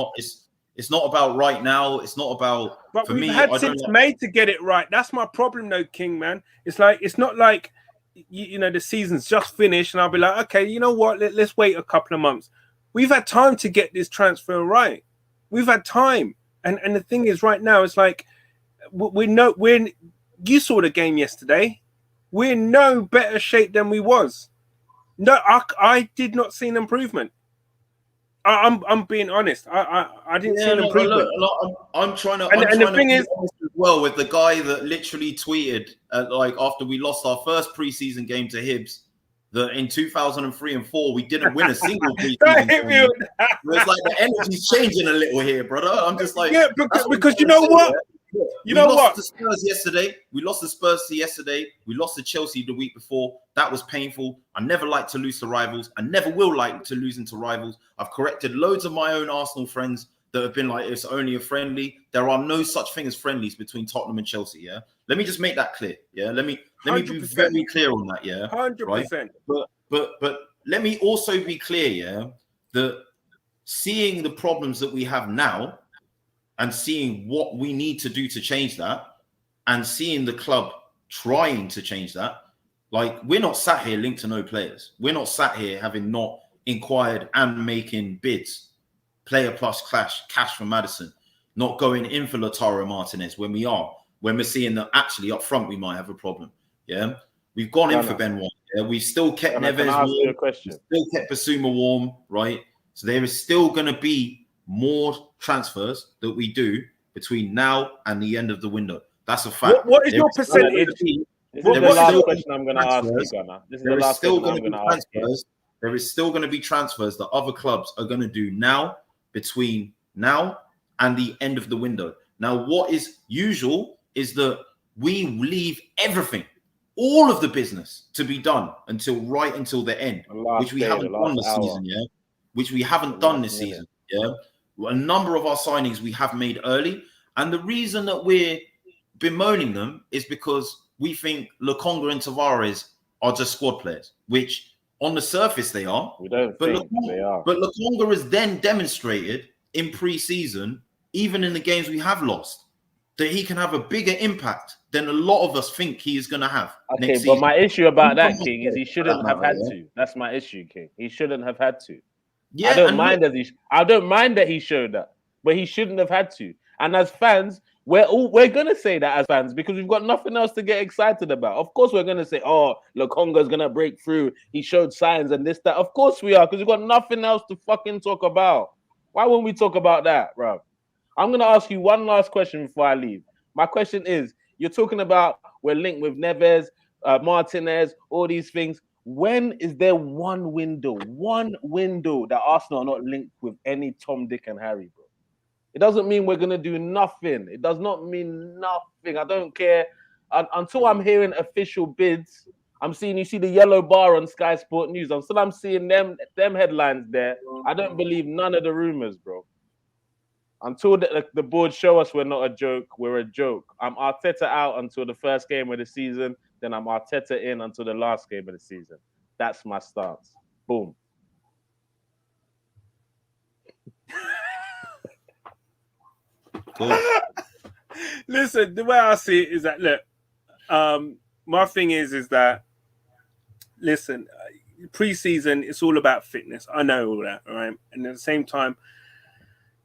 not about right now. It's not about. But for we've had since May to get it right. That's my problem, though, King, man. It's not like the season's just finished, and I'll be like, okay, you know what? Let's wait a couple of months. We've had time to get this transfer right. We've had time, and the thing is, right now, it's like you saw the game yesterday. We're in no better shape than we was. No, I did not see an improvement. I'm being honest. I didn't see an improvement. I'm trying to. And the thing is, as well, with the guy that literally tweeted after we lost our first preseason game to Hibs, that in 2003 and 4 we didn't win a single preseason game. It's like the energy's changing a little here, brother. I'm just like, yeah, because you know what. We lost to Spurs yesterday. We lost to Spurs yesterday. We lost to Chelsea the week before. That was painful. I never like to lose to rivals. I never will like to losing to rivals. I've corrected loads of my own Arsenal friends that have been like, it's only a friendly. There are no such thing as friendlies between Tottenham and Chelsea. Yeah, let me just make that clear. Yeah, let me be very clear on that. Yeah, 100%. Right? But let me also be clear. Yeah, that seeing the problems that we have now, and seeing what we need to do to change that, and seeing the club trying to change that, like we're not sat here linked to no players. We're not sat here having not inquired and making bids, player plus cash for Maddison, not going in for Lautaro Martinez when we're seeing that actually up front we might have a problem. Yeah, we've gone in for Ben White. Yeah? We've still kept Neves warm. We've still kept Basuma warm, right? So there is still going to be more transfers that we do between now and the end of the window. That's a fact. What is your percentage? This is the last question I'm going to ask you, Gunner. This is the last question I'm going to ask you. There is still going to be transfers that other clubs are going to do now, between now and the end of the window. Now, what is usual is that we leave everything, all of the business to be done until the end, which we haven't done this season, yeah? Which we haven't done this season, yeah? A number of our signings we have made early, and the reason that we're bemoaning them is because we think Lokonga and Tavares are just squad players, which on the surface they are. We don't think they are. But Lokonga has then demonstrated in pre-season, even in the games we have lost, that he can have a bigger impact than a lot of us think he is going to have. Okay, but my issue about that, King, is he shouldn't have had to. That's my issue, King. He shouldn't have had to. Yeah, I don't and mind look, I don't mind that he showed that, but he shouldn't have had to. And as fans, we're gonna say that as fans because we've got nothing else to get excited about. Of course, we're gonna say, "Oh, Lokonga's gonna break through. He showed signs and this that." Of course we are, because we've got nothing else to fucking talk about. Why won't we talk about that, bro? I'm gonna ask you one last question before I leave. My question is: you're talking about we're linked with Neves, Martinez, all these things. When is there one window that Arsenal are not linked with any Tom, Dick, and Harry, bro? It doesn't mean we're gonna do nothing. It does not mean nothing. I don't care until I'm hearing official bids. I'm seeing you see the yellow bar on Sky Sport News. I'm seeing them headlines there. I don't believe none of the rumors, bro. Until the board show us we're not a joke, we're a joke. I'm Arteta out until the first game of the season. Then I'm Arteta in until the last game of the season. That's my stance. Boom. cool. Listen, the way I see it is that look, my thing is that listen, pre-season it's all about fitness. I know all that, all right, and at the same time,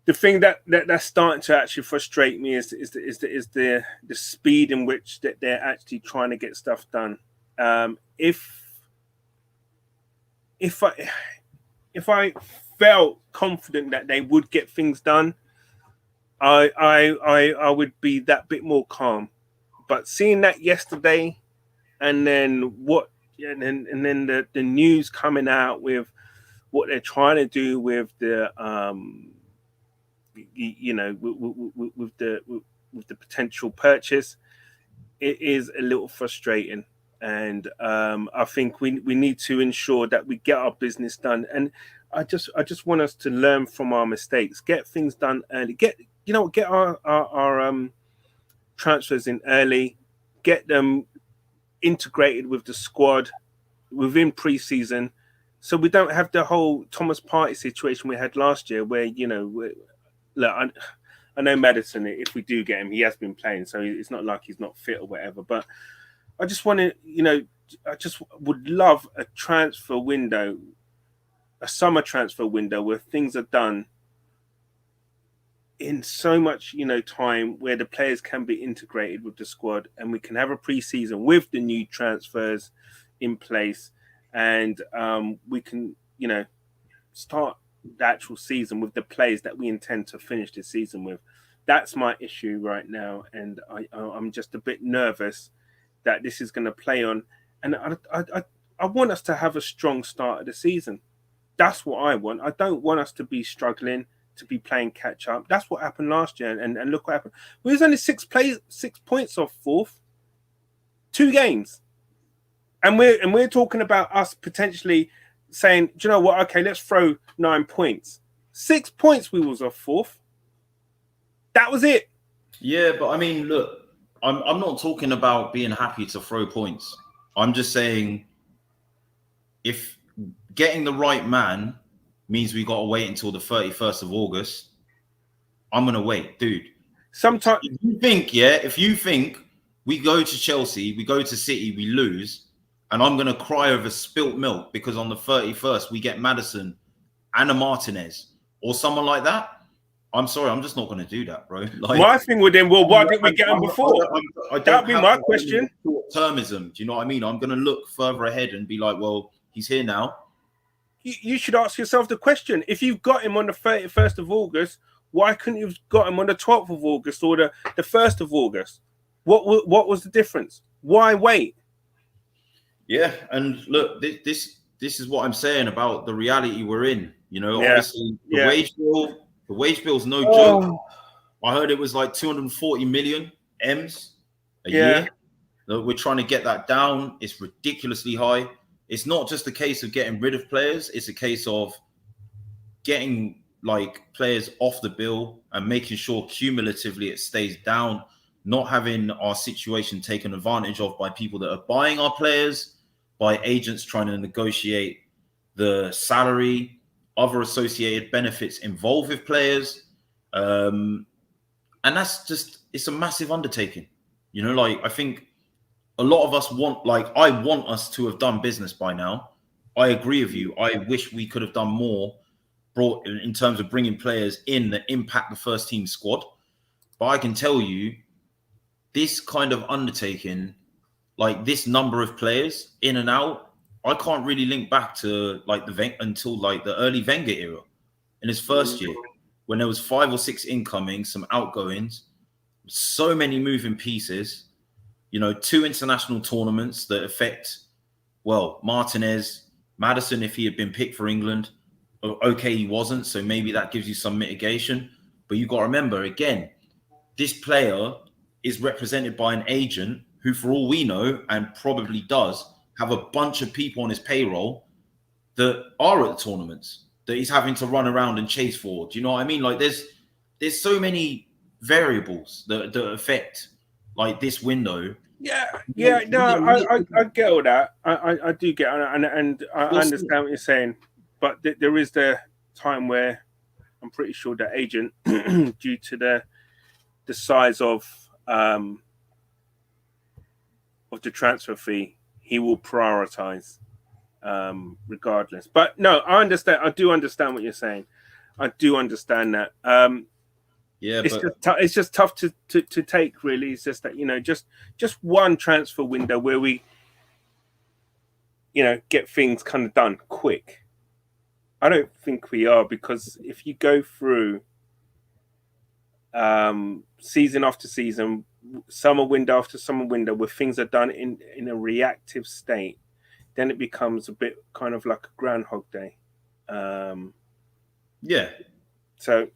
the thing that's starting to actually frustrate me is the speed in which that they're actually trying to get stuff done. If I felt confident that they would get things done, I would be that bit more calm. But seeing that yesterday, and then the news coming out with what they're trying to do with the with the potential purchase, it is a little frustrating. And I think we need to ensure that we get our business done. And I just want us to learn from our mistakes, get things done early, get our transfers in early, get them integrated with the squad within pre-season, so we don't have the whole Thomas Partey situation we had last year, where look, I know Maddison, if we do get him, he has been playing, so it's not like he's not fit or whatever. But I just want to, I just would love a transfer window, a summer transfer window where things are done in so much, time, where the players can be integrated with the squad, and we can have a pre-season with the new transfers in place, and we can, start the actual season with the players that we intend to finish the season with. That's my issue right now, and I'm just a bit nervous that this is going to play on. And I want us to have a strong start of the season. That's what I want. I don't want us to be struggling, to be playing catch up. That's what happened last year, and look what happened. We was only 6 points off fourth, 2 games, and we're talking about us potentially saying, do you know what? Okay, let's throw 9 points. 6 points we was off fourth. That was it. Yeah, but I mean, look, I'm not talking about being happy to throw points. I'm just saying, if getting the right man means we got to wait until the 31st of August, I'm going to wait, dude. Sometimes if you think we go to Chelsea, we go to City, we lose, and I'm going to cry over spilt milk because on the 31st we get Maddison and a Martinez or someone like that, I'm sorry, I'm just not going to do that, bro. Like, my thing with him, well, why didn't we get him before? That'd be my question. Short-termism, do you know what I mean? I'm going to look further ahead and be like, well, he's here now. You should ask yourself the question: if you've got him on the 31st of August, why couldn't you've got him on the 12th of August or the 1st of August? What was the difference? Why wait? Yeah, and look, this is what I'm saying about the reality we're in. Obviously the wage bill's no joke. I heard it was like 240 million M's a year. Look, we're trying to get that down. It's ridiculously high. It's not just a case of getting rid of players. It's a case of getting players off the bill and making sure cumulatively it stays down, not having our situation taken advantage of by people that are buying our players, by agents trying to negotiate the salary, other associated benefits involved with players. And that's just, it's a massive undertaking. I think a lot of us I want us to have done business by now. I agree with you. I wish we could have done more. brought in terms of bringing players in that impact the first team squad. But I can tell you, this kind of undertaking, like this number of players in and out, I can't really link back to until the early Wenger era in his first year, when there was 5 or 6 incomings, some outgoings, so many moving pieces, 2 international tournaments that affect, well, Martinez, Maddison, if he had been picked for England, okay, he wasn't, so maybe that gives you some mitigation. But you've got to remember, again, this player is represented by an agent who, for all we know, and probably does, have a bunch of people on his payroll that are at the tournaments that he's having to run around and chase for. Do you know what I mean? Like there's so many variables that affect like this window. Yeah. No, I get all that. I do get, and I understand what you're saying, but there is the time where I'm pretty sure the agent, due to the size of the transfer fee, he will prioritize regardless. But no, I understand. I do understand what you're saying. I do understand that. It's just tough to take, really. It's just that, just one transfer window where we, get things kind of done quick. I don't think we are, because if you go through season after season, summer window after summer window, where things are done in a reactive state, then it becomes a bit kind of like a Groundhog Day. So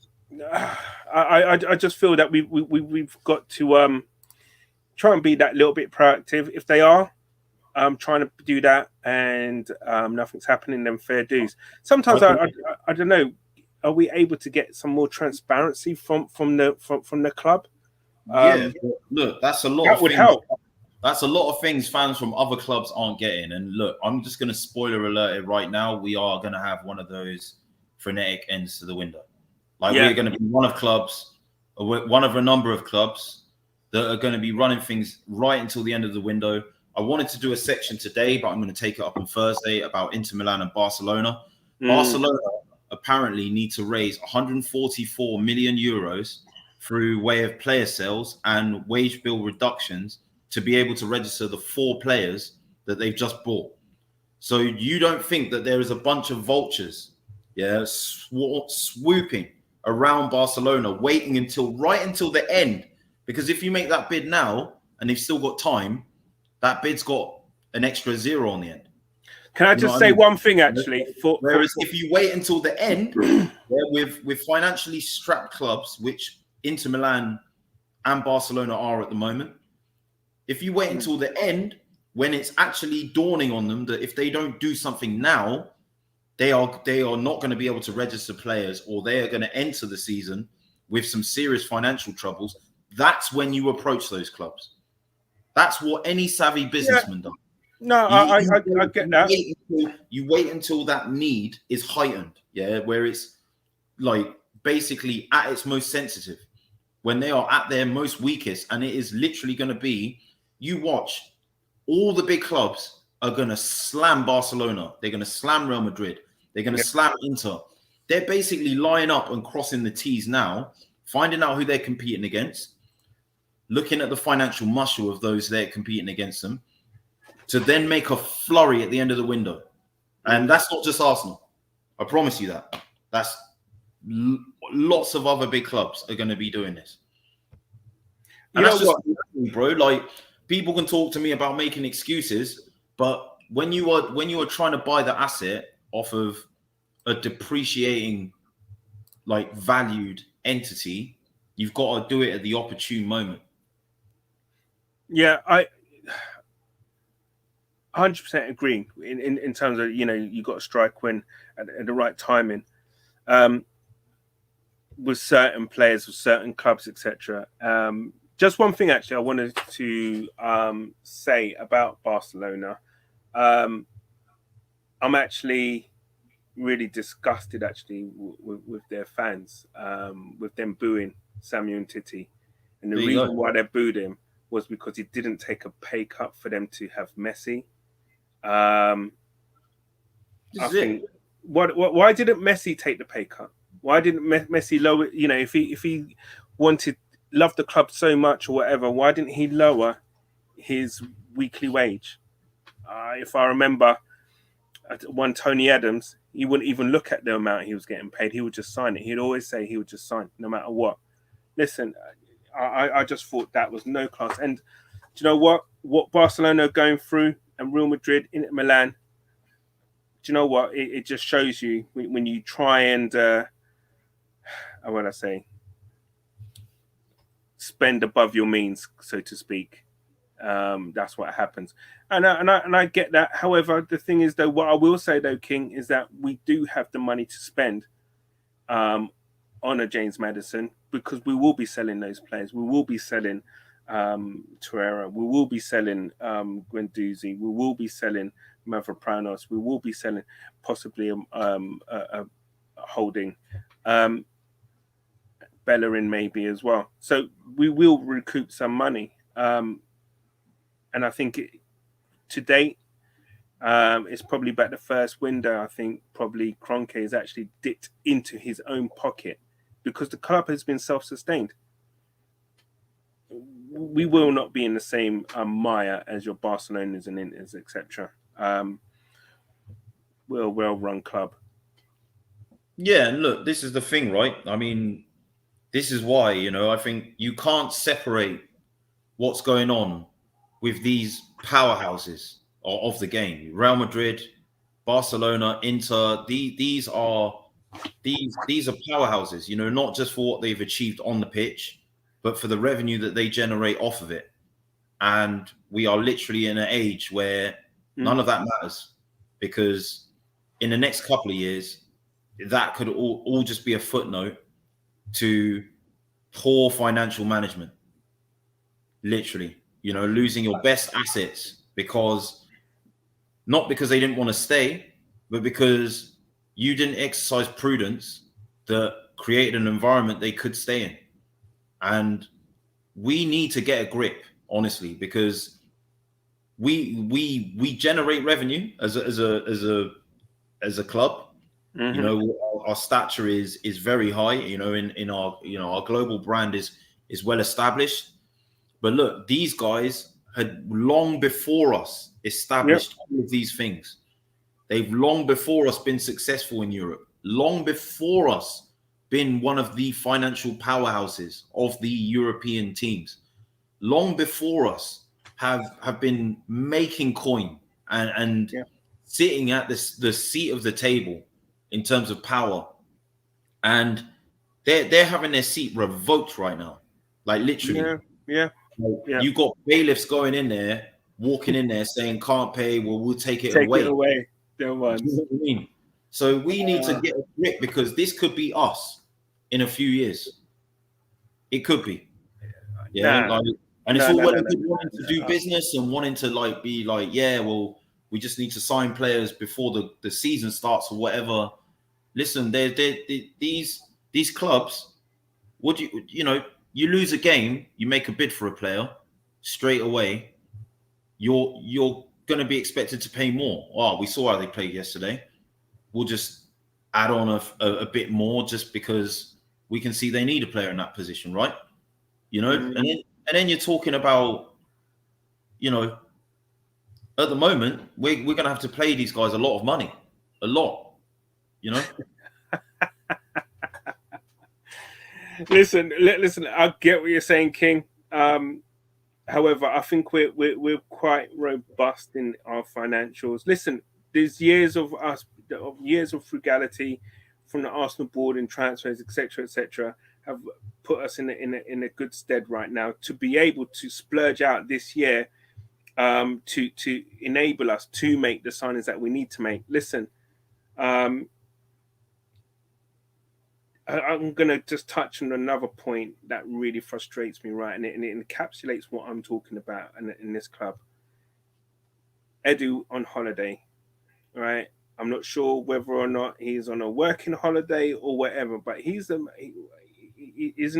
I just feel that we've got to try and be that little bit proactive. If they are trying to do that and nothing's happening, then fair dues. Sometimes I don't know. Are we able to get some more transparency from the club? Look, that's a lot. That would help. That's a lot of things fans from other clubs aren't getting. And look, I'm just going to spoiler alert it right now. We are going to have one of those frenetic ends to the window. We're going to be one of a number of clubs that are going to be running things right until the end of the window. I wanted to do a section today, but I'm going to take it up on Thursday about Inter Milan and Barcelona. Barcelona apparently need to raise 144 million euros through way of player sales and wage bill reductions to be able to register the 4 players that they've just bought. So you don't think that there is a bunch of vultures, swooping around Barcelona, waiting right until the end? Because if you make that bid now and they've still got time, that bid's got an extra 0 on the end. Can I just say one thing, actually? Whereas if you wait until the end, with financially strapped clubs, which Inter Milan and Barcelona are at the moment, if you wait until the end, when it's actually dawning on them that if they don't do something now, they are not going to be able to register players, or they are going to enter the season with some serious financial troubles, that's when you approach those clubs. That's what any savvy businessman does. No, I get that. You wait until that need is heightened, where it's like basically at its most sensitive, when they are at their most weakest, and it is literally going to be, you watch, all the big clubs are going to slam Barcelona. They're going to slam Real Madrid. They're going to slam Inter. They're basically lining up and crossing the T's now, finding out who they're competing against, looking at the financial muscle of those they're competing against them, to then make a flurry at the end of the window. And that's not just Arsenal. I promise you that. That's lots of other big clubs are going to be doing this. And that's just bro. Like, people can talk to me about making excuses, but when you are trying to buy the asset off of a depreciating, like, valued entity, you've got to do it at the opportune moment. Yeah, I 100% agree in terms of, you got to strike when at the right timing with certain players, with certain clubs, etc. Just one thing, actually, I wanted to say about Barcelona. I'm actually really disgusted, actually, with their fans, with them booing Samuel Umtiti. And the reason why they booed him was because he didn't take a pay cut for them to have Messi. I think Why didn't Messi take the pay cut? Why didn't Messi lower? You know, if he loved the club so much or whatever, why didn't he lower his weekly wage? If I remember, one Tony Adams, he wouldn't even look at the amount he was getting paid. He would just sign it. He'd always say he would just sign no matter what. Listen, I just thought that was no class. And do you know what? What Barcelona are going through and Real Madrid, Inter Milan, do you know what? It just shows you when you try and, how would I say, spend above your means, so to speak. That's what happens. And I get that. However, the thing is, though, what I will say, though, King, is that we do have the money to spend on a James Maddison, because we will be selling those players. We will be selling Torreira. We will be selling Guendouzi. We will be selling Mavropanos. We will be selling possibly a holding Bellerin maybe as well. So we will recoup some money. And I think to date, it's probably about the first window. I think probably Kroenke has actually dipped into his own pocket because the club has been self-sustained. We will not be in the same mire as your Barcelonas and Inters, etc. We're a well-run club. Yeah, and look, this is the thing, right? I mean, this is why, I think you can't separate what's going on with these powerhouses of the game. Real Madrid, Barcelona, Inter, these are powerhouses, not just for what they've achieved on the pitch, but for the revenue that they generate off of it. And we are literally in an age where none of that matters, because in the next couple of years, that could all just be a footnote to poor financial management. Literally, losing your best assets not because they didn't want to stay, but because you didn't exercise prudence that created an environment they could stay in. And we need to get a grip, honestly, because we generate revenue as a club. Our stature is very high. In our global brand is well established. But look, these guys had long before us established all of these things. They've long before us been successful in Europe. Long before us been one of the financial powerhouses of the European teams. Long before us have been making coin and sitting at the seat of the table in terms of power. And they're having their seat revoked right now. Like literally. Yeah. You've got bailiffs going in there, walking in there saying can't pay, well, we'll take it away. Take it away. There was. You know what I mean? So we need to get a grip, because this could be us in a few years. It could be. And it's all well and good wanting to do business and wanting to be we just need to sign players before the season starts or whatever. Listen, these clubs, you lose a game, you make a bid for a player, straight away, you're going to be expected to pay more. Oh, we saw how they played yesterday. We'll just add on a bit more just because we can see they need a player in that position, right? And then you're talking about, at the moment, we're going to have to pay these guys a lot of money, a lot, Listen. I get what you're saying, King. However, I think we're quite robust in our financials. Listen, there's years of frugality from the Arsenal board and transfers, etc., have put us in a good stead right now to be able to splurge out this year, to enable us to make the signings that we need to make. Listen, I'm going to just touch on another point that really frustrates me, right? And it encapsulates what I'm talking about in this club. Edu on holiday, right? I'm not sure whether or not he's on a working holiday or whatever, but isn't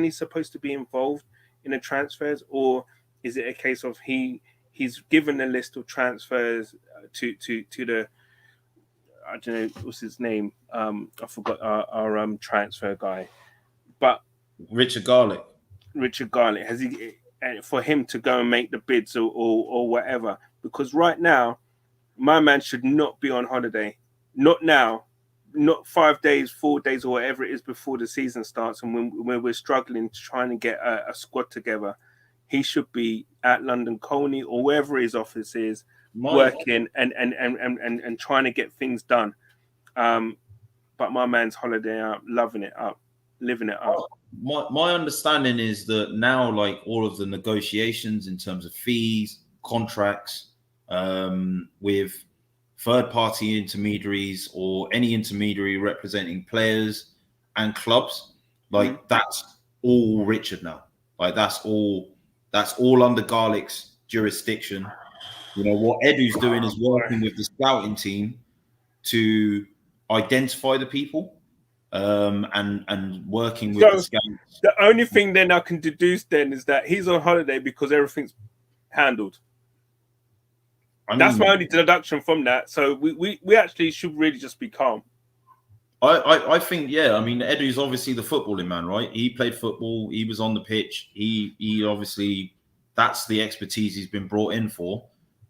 he supposed to be involved in the transfers? Or is it a case of he's given a list of transfers to the I don't know what's his name. I forgot our transfer guy, but Richard Garlick. Has he? And for him to go and make the bids or whatever, because right now, my man should not be on holiday. Not now, not 5 days, 4 days, or whatever it is before the season starts, and when we're struggling to trying to get a squad together, he should be at London Colney or wherever his office is, working and trying to get things done. But my man's holiday out, loving it up, living it up. My understanding is that now, like all of the negotiations in terms of fees, contracts, with third-party intermediaries or any intermediary representing players and clubs, like that's all Richard now. Like that's all under Garlick's jurisdiction. You know what Edu's doing is working with the scouting team to identify the people. And working with the scouts. The only thing then I can deduce then is that he's on holiday because everything's handled. That's my only deduction from that. So we actually should really just be calm. I think, yeah. I mean, Edu's obviously the footballing man, right? He played football. He was on the pitch. He obviously, that's the expertise he's been brought in for.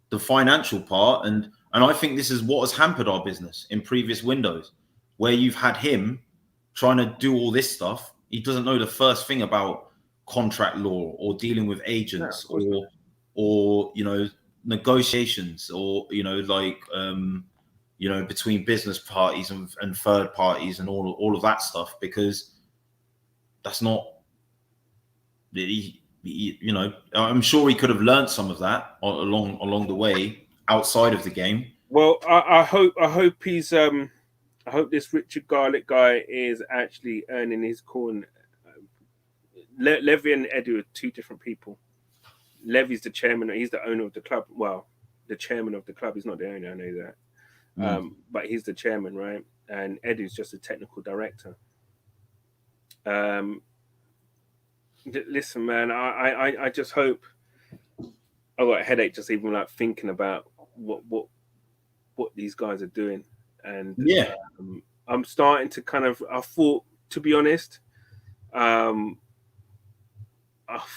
The financial part, and I think this is what has hampered our business in previous windows, where you've had him trying to do all this stuff. He doesn't know the first thing about contract law or dealing with agents or you know, negotiations or, you know, like you know, between business parties and third parties and all of that stuff, because that's not you know, I'm sure he could have learned some of that along the way outside of the game. Well, I hope he's I hope this Richard Garlick guy is actually earning his corn. Levy and Edu are two different people. Levy's the chairman. He's the owner of the club. Well, the chairman of the club. He's not the owner. I know that. But he's the chairman, right? And Edu's just a technical director. Listen, man, I just hope. I got a headache just even like thinking about what these guys are doing. And yeah, I'm starting to kind of. I thought, to be honest, I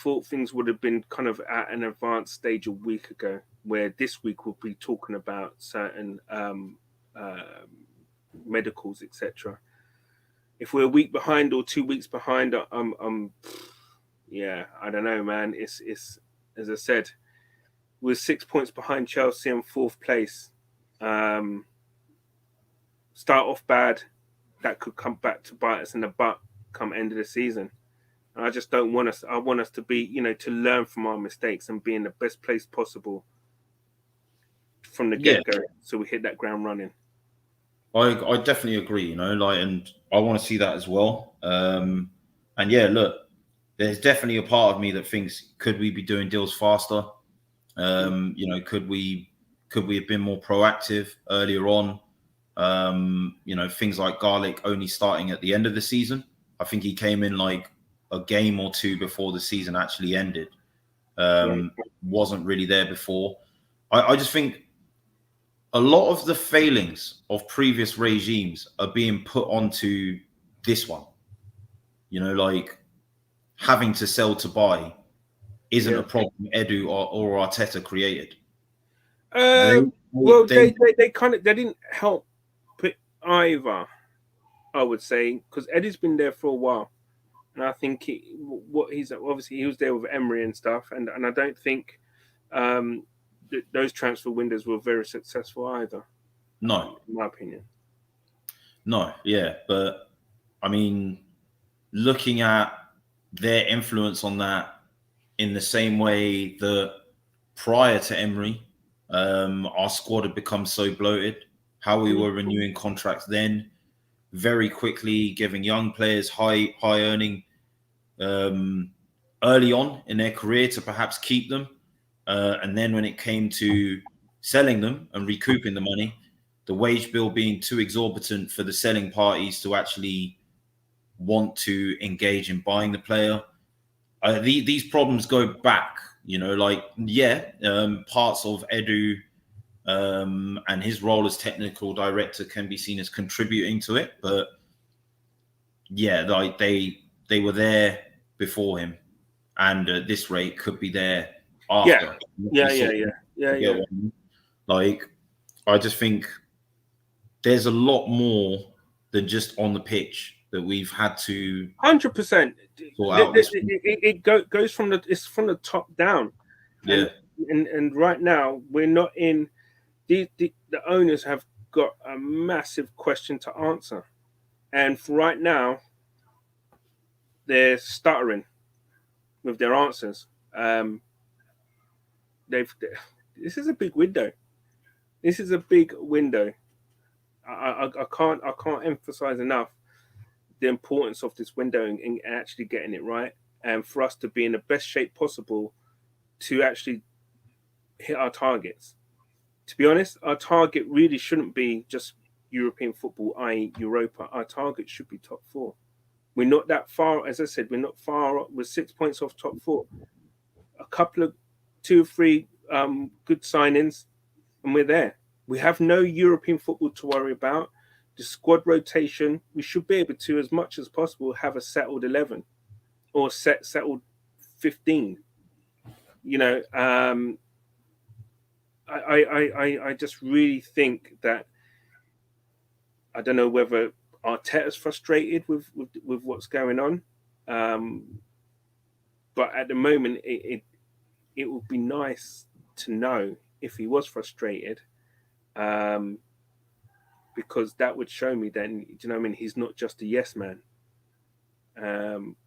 thought things would have been kind of at an advanced stage a week ago, where this week we'll be talking about certain medicals, etc. If we're a week behind or 2 weeks behind, yeah, I don't know, man. It's as I said, we're 6 points behind Chelsea in fourth place. Start off bad, that could come back to bite us in the butt come end of the season. And I just don't want us. I want us to be, you know, to learn from our mistakes and be in the best place possible from the get-go, so we hit that ground running. I definitely agree, you know, like, and I want to see that as well. And yeah, look, there's definitely a part of me that thinks, could we be doing deals faster? You know, could we have been more proactive earlier on? You know, things like Garlick only starting at the end of the season. I think he came in like a game or two before the season actually ended. Wasn't really there before. I just think a lot of the failings of previous regimes are being put onto this one. You know, like having to sell to buy isn't a problem Edu or Arteta created. They didn't help put either, I would say, because Eddie's been there for a while, and I think he was there with Armoury and stuff, and I don't think those transfer windows were very successful either. No, in my opinion. No, yeah, but I mean, looking at their influence on that in the same way that prior to Armoury, our squad had become so bloated, how we were renewing contracts then, very quickly giving young players high earning early on in their career to perhaps keep them. And then when it came to selling them and recouping the money, the wage bill being too exorbitant for the selling parties to actually want to engage in buying the player. These problems go back, you know, like, parts of Edu and his role as technical director can be seen as contributing to it. But yeah, like they were there before him, and at this rate could be there after. Yeah. Like, I just think there's a lot more than just on the pitch that we've had to 100%. sort out. It goes from the top down. Yeah. And right now we're not in. The owners have got a massive question to answer, and for right now they're stuttering with their answers. This is a big window. This is a big window. I can't emphasize enough the importance of this window and actually getting it right, and for us to be in the best shape possible to actually hit our targets. To be honest, our target really shouldn't be just European football, i.e. Europa. Our target should be top 4. We're not that far, as I said, we're not far up. We're 6 points off top 4. A couple of 2 or 3 good signings, and we're there. We have no European football to worry about. The squad rotation, we should be able to, as much as possible, have a settled 11 or settled 15. You know, I just really think that, I don't know whether Arteta's frustrated with what's going on, but at the moment it would be nice to know if he was frustrated, because that would show me then, do you know what I mean, he's not just a yes man,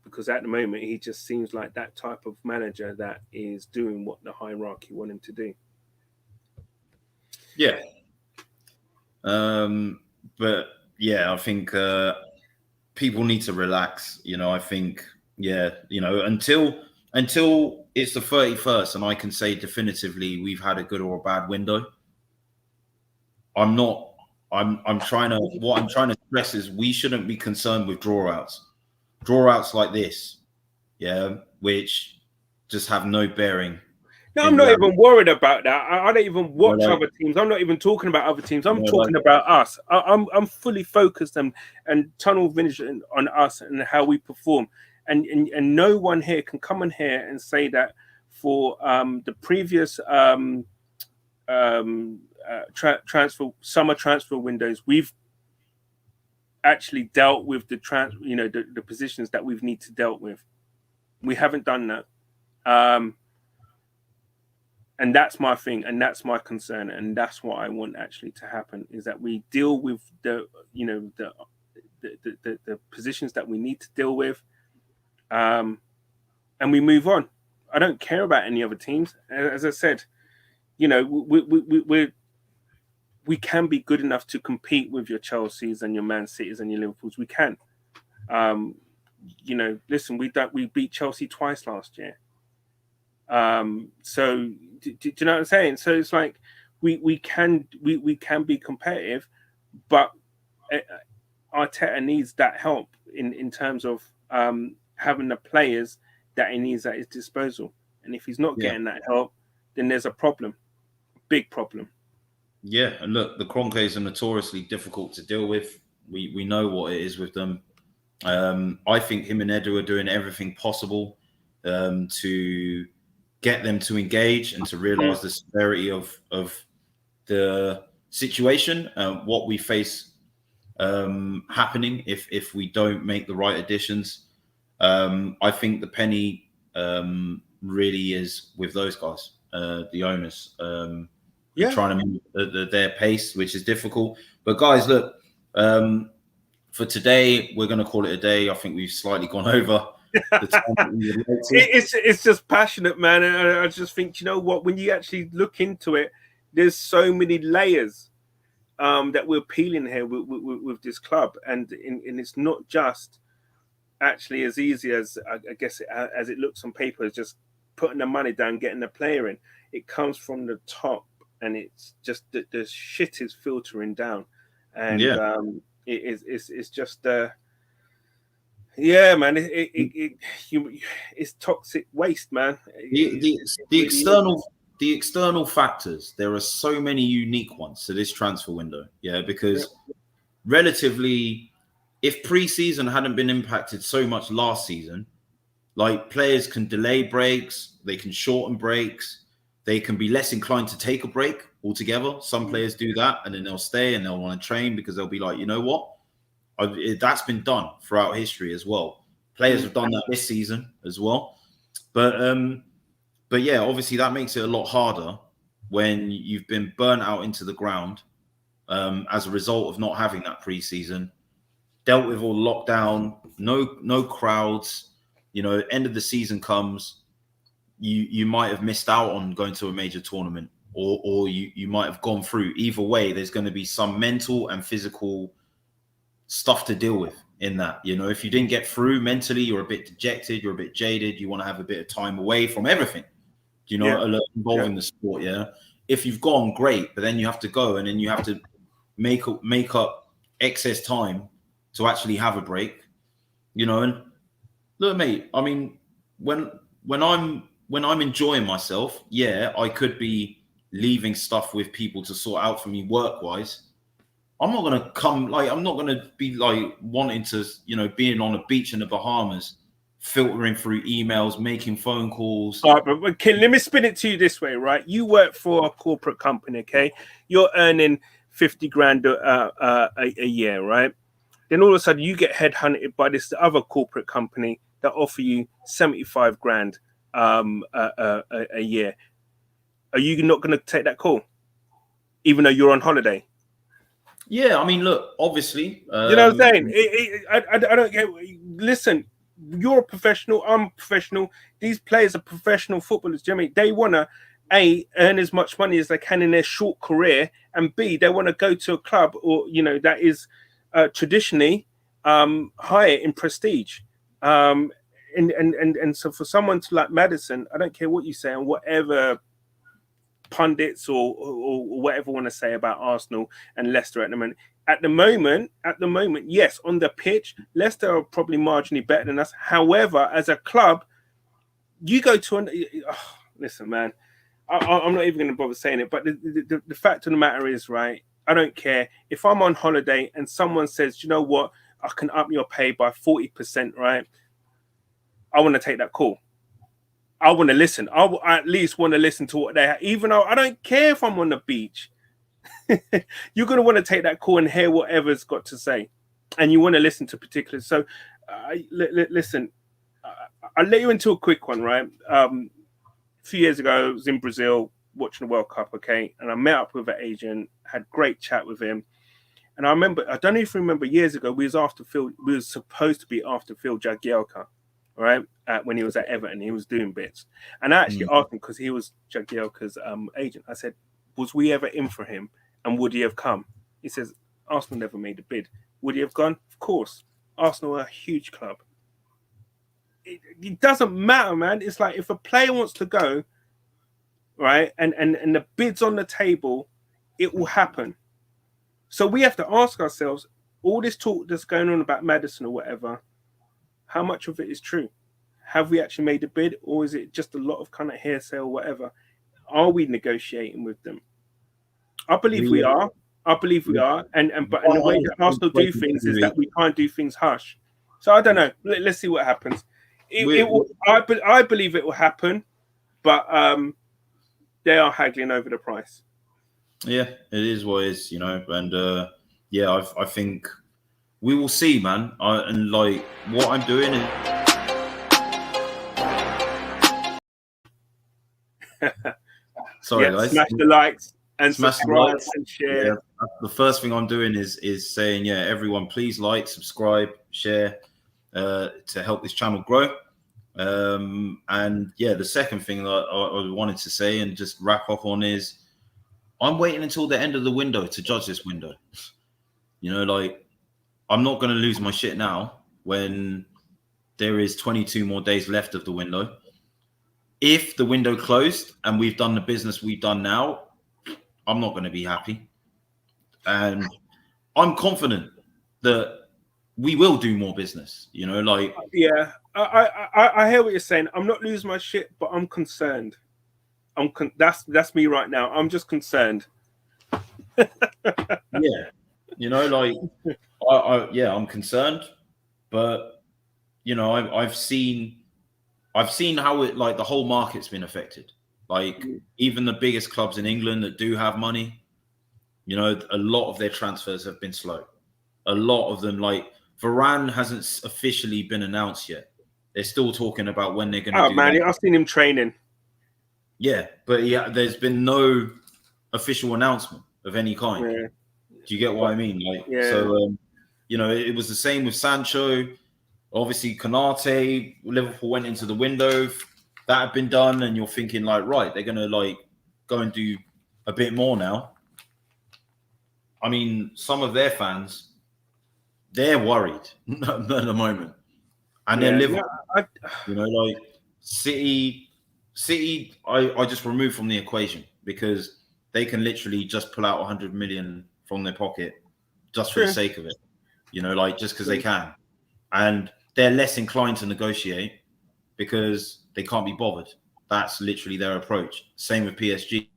because at the moment he just seems like that type of manager that is doing what the hierarchy want him to do. Yeah. But yeah, I think people need to relax. You know, I think, yeah, you know, until it's the 31st and I can say definitively we've had a good or a bad window. I'm trying to stress is we shouldn't be concerned with drawouts like this, yeah, which just have no bearing. No, I'm not even worried about that. I don't even watch other teams. I'm not even talking about other teams. I'm talking about us. I'm fully focused and tunnel vision on us and how we perform. And no one here can come in here and say that for the previous summer transfer windows, we've actually dealt with the positions that we've need to dealt with. We haven't done that. And that's my thing, and that's my concern, and that's what I want actually to happen, is that we deal with the positions that we need to deal with, and we move on. I don't care about any other teams. As I said, you know, we can be good enough to compete with your Chelseas and your Man Cities and your Liverpools. We can. You know, listen, we beat Chelsea twice last year. So do you know what I'm saying? So it's like we can be competitive, but Arteta needs that help in terms of having the players that he needs at his disposal. And if he's not getting that help, then there's a problem, big problem. Yeah, and look, the Kroenkes are notoriously difficult to deal with. We know what it is with them. I think him and Edu are doing everything possible to get them to engage and to realize the severity of the situation, what we face happening if we don't make the right additions. I think the penny really is with those guys, the owners. Trying to move their pace, which is difficult. But guys, look, for today, we're going to call it a day. I think we've slightly gone over the time that we would like to. It's just passionate, man. And I just think, you know what, when you actually look into it, there's so many layers that we're peeling here with this club. And it's not just actually as easy as, I guess, as it looks on paper, as just putting the money down, getting the player in. It comes from the top, and it's just the shit is filtering down. And it's just... yeah, man, it's toxic waste, man. The the external factors, there are so many unique ones to this transfer window. Yeah, because relatively, if pre-season hadn't been impacted so much last season, like players can delay breaks, they can shorten breaks, they can be less inclined to take a break altogether. Some players do that, and then they'll stay and they'll want to train because they'll be like, you know what? That's been done throughout history as well. Players have done that this season as well. But yeah, obviously that makes it a lot harder when you've been burnt out into the ground as a result of not having that preseason, dealt with all lockdown, no crowds. You know, end of the season comes, you might have missed out on going to a major tournament, or you might have gone through. Either way, there's going to be some mental and physical stuff to deal with in that. You know, if you didn't get through mentally, you're a bit dejected, you're a bit jaded, you want to have a bit of time away from everything, you know, involving the sport. If you've gone, great, but then you have to go, and then you have to make up excess time to actually have a break, you know. And look, mate, I mean, when I'm enjoying myself, I could be leaving stuff with people to sort out for me work-wise. I'm not going to I'm not going to be like wanting to, you know, being on a beach in the Bahamas, filtering through emails, making phone calls. All right, but okay, let me spin it to you this way, right? You work for a corporate company, okay? You're earning 50 grand a year, right? Then all of a sudden you get headhunted by this other corporate company that offer you 75 grand a year. Are you not going to take that call, even though you're on holiday? Yeah, I mean, look, obviously, you know what I'm saying? I don't get. Listen, you're a professional. I'm a professional. These players are professional footballers. Jimmy, they wanna earn as much money as they can in their short career, and B, they want to go to a club, or you know, that is traditionally higher in prestige. And so for someone to like Maddison, I don't care what you say and whatever pundits or whatever want to say about Arsenal and Leicester at the moment, yes, on the pitch, Leicester are probably marginally better than us. However, as a club, you go to listen, man, I'm not even going to bother saying it, but the fact of the matter is, right, I don't care if I'm on holiday and someone says, you know what, I can up your pay by 40%, right? I want to take that call. I want to listen. I at least want to listen to what they have, even though I don't care if I'm on the beach. You're going to want to take that call and hear whatever's got to say. And you want to listen to particulars. So listen, I'll let you into a quick one, right? A few years ago, I was in Brazil watching the World Cup, okay? And I met up with an agent, had a great chat with him. And I don't know if you remember, years ago, we was supposed to be after Phil Jagielka, right? When he was at Everton, he was doing bits. And I actually asked him, because he was Jagielka's agent. I said, was we ever in for him? And would he have come? He says, Arsenal never made a bid. Would he have gone? Of course. Arsenal are a huge club. It doesn't matter, man. It's like if a player wants to go, right, and the bid's on the table, it will happen. So we have to ask ourselves, all this talk that's going on about Maddison or whatever, how much of it is true? Have we actually made a bid, or is it just a lot of kind of hearsay or whatever? Are we negotiating with them? I believe we are. I believe we are. And the way that Arsenal do things is that we can't do things hush. So I don't know. Let's see what happens. I believe it will happen, but they are haggling over the price. Yeah, it is what it is, you know. And I think we will see, man. And like what I'm doing is. Sorry, guys. Smash the likes and subscribe and share. Yeah, the first thing I'm doing is saying, everyone, please like, subscribe, share to help this channel grow. And the second thing that I wanted to say and just wrap up on is I'm waiting until the end of the window to judge this window. You know, like I'm not going to lose my shit now when there is 22 more days left of the window. If the window closed and we've done the business we've done now, I'm not going to be happy. And I'm confident that we will do more business, you know, like. Yeah, I hear what you're saying. I'm not losing my shit, but I'm concerned. That's me right now. I'm just concerned. Yeah, like I'm concerned, but I've seen how it, like, the whole market's been affected. Like, even the biggest clubs in England that do have money, a lot of their transfers have been slow. A lot of them, like Varane, hasn't officially been announced yet. They're still talking about when they're going to do that. I've seen him training. Yeah, but there's been no official announcement of any kind. Yeah. Do you get what I mean? Like, so, it was the same with Sancho. Obviously, Konate, Liverpool went into the window. That had been done, and you're thinking, like, right, they're going to, like, go and do a bit more now. I mean, some of their fans, they're worried at the moment. And they're Liverpool. Like, City, I just removed from the equation because they can literally just pull out 100 million from their pocket just for the sake of it. Like, just because they can. And they're less inclined to negotiate because they can't be bothered. That's literally their approach. Same with PSG.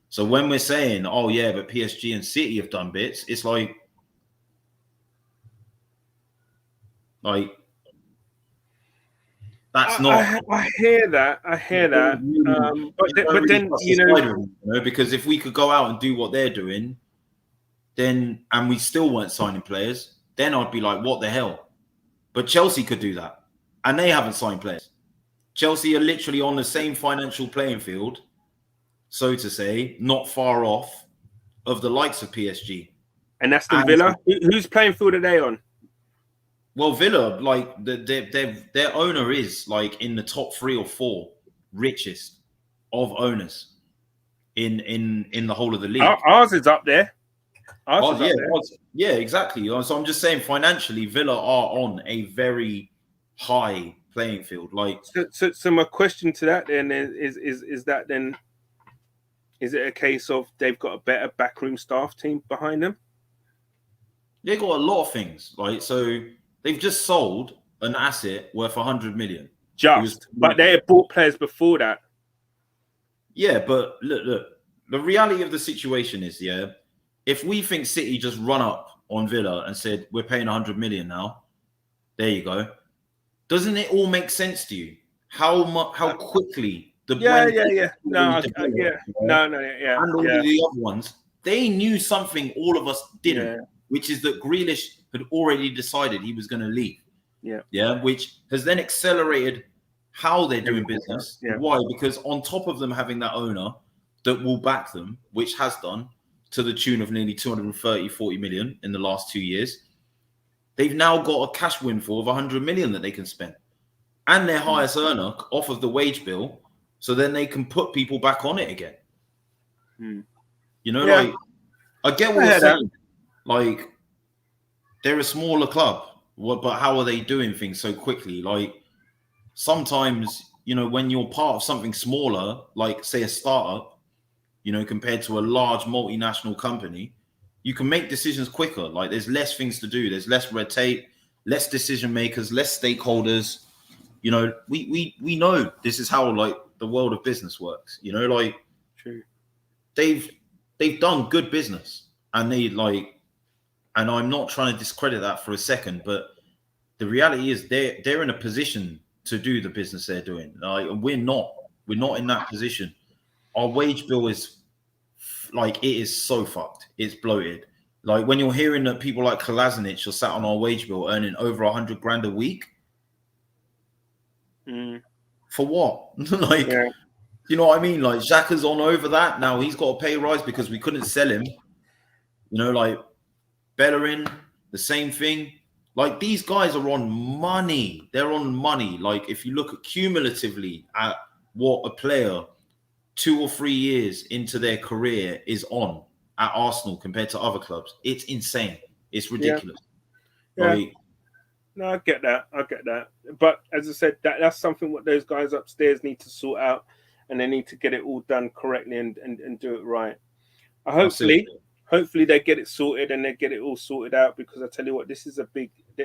So when we're saying, oh yeah, but PSG and City have done bits, it's like that's not. I hear that. But then because if we could go out and do what they're doing, then and we still weren't signing players, then I'd be like, what the hell? But Chelsea could do that, and they haven't signed players. Chelsea are literally on the same financial playing field, so to say, not far off of the likes of PSG. And Aston Villa? Whose playing field are they on? Well, Villa, like, their owner is, like, in the top 3 or 4 richest of owners in the whole of the league. Ours is up there. Yeah, exactly. So I'm just saying, financially, Villa are on a very high playing field. Like, so my question to that then is that then, is it a case of they've got a better backroom staff team behind them? They've got a lot of things, right? So they've just sold an asset worth 100 million. But they had bought players before that. Yeah, but look. The reality of the situation is, if we think City just run up on Villa and said, we're paying 100 million now, there you go. Doesn't it all make sense to you? How quickly the and all the other ones, they knew something all of us didn't, which is that Grealish had already decided he was going to leave. Which has then accelerated how they're doing business. Why? Because on top of them having that owner that will back them, which has done, to the tune of nearly 240 million in the last 2 years, they've now got a cash windfall of 100 million that they can spend. And their highest earner off of the wage bill, so then they can put people back on it again. Like, I get what you're saying. Like, they're a smaller club, but how are they doing things so quickly? Like, sometimes, when you're part of something smaller, like, say, a startup, compared to a large multinational company, you can make decisions quicker. Like, there's less things to do. There's less red tape, less decision makers, less stakeholders. We know this is how, like, the world of business works. Like, true. They've done good business, and and I'm not trying to discredit that for a second, but the reality is they're in a position to do the business they're doing. Like, we're not in that position. Our wage bill is like, it is so fucked. It's bloated. Like, when you're hearing that people like Kolasinac are sat on our wage bill earning over 100 grand a week, for what? You know what I mean? Like, Xhaka's on over that now. He's got a pay rise because we couldn't sell him. Like, Bellerin, the same thing. Like, these guys are on money. They're on money. Like, if you look at cumulatively at what a player 2 or 3 years into their career is on at Arsenal compared to other clubs, it's insane. It's ridiculous. No, I get that. But as I said, that's something what those guys upstairs need to sort out, and they need to get it all done correctly and do it right. Hopefully they get it sorted and they get it all sorted out, because I tell you what, this is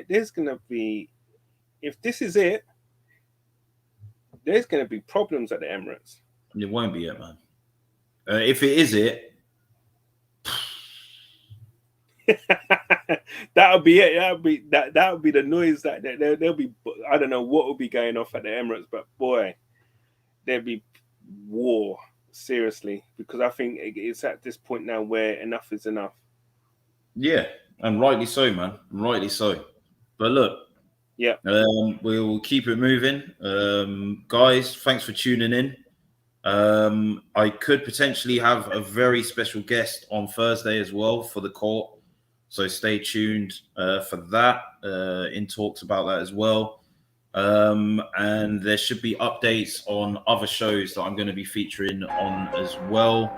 there's going to be, if this is it, there's going to be problems at the Emirates. It won't be it, man. If it is it, that'll be it. That'll be the noise that there'll be. I don't know what will be going off at the Emirates, but boy, there'll be war. Seriously, because I think it's at this point now where enough is enough. Yeah, and rightly so, man. Rightly so. But look, yeah, we'll keep it moving. Guys, thanks for tuning in. I could potentially have a very special guest on Thursday as well for the court. So stay tuned for that. In talks about that as well. And there should be updates on other shows that I'm going to be featuring on as well.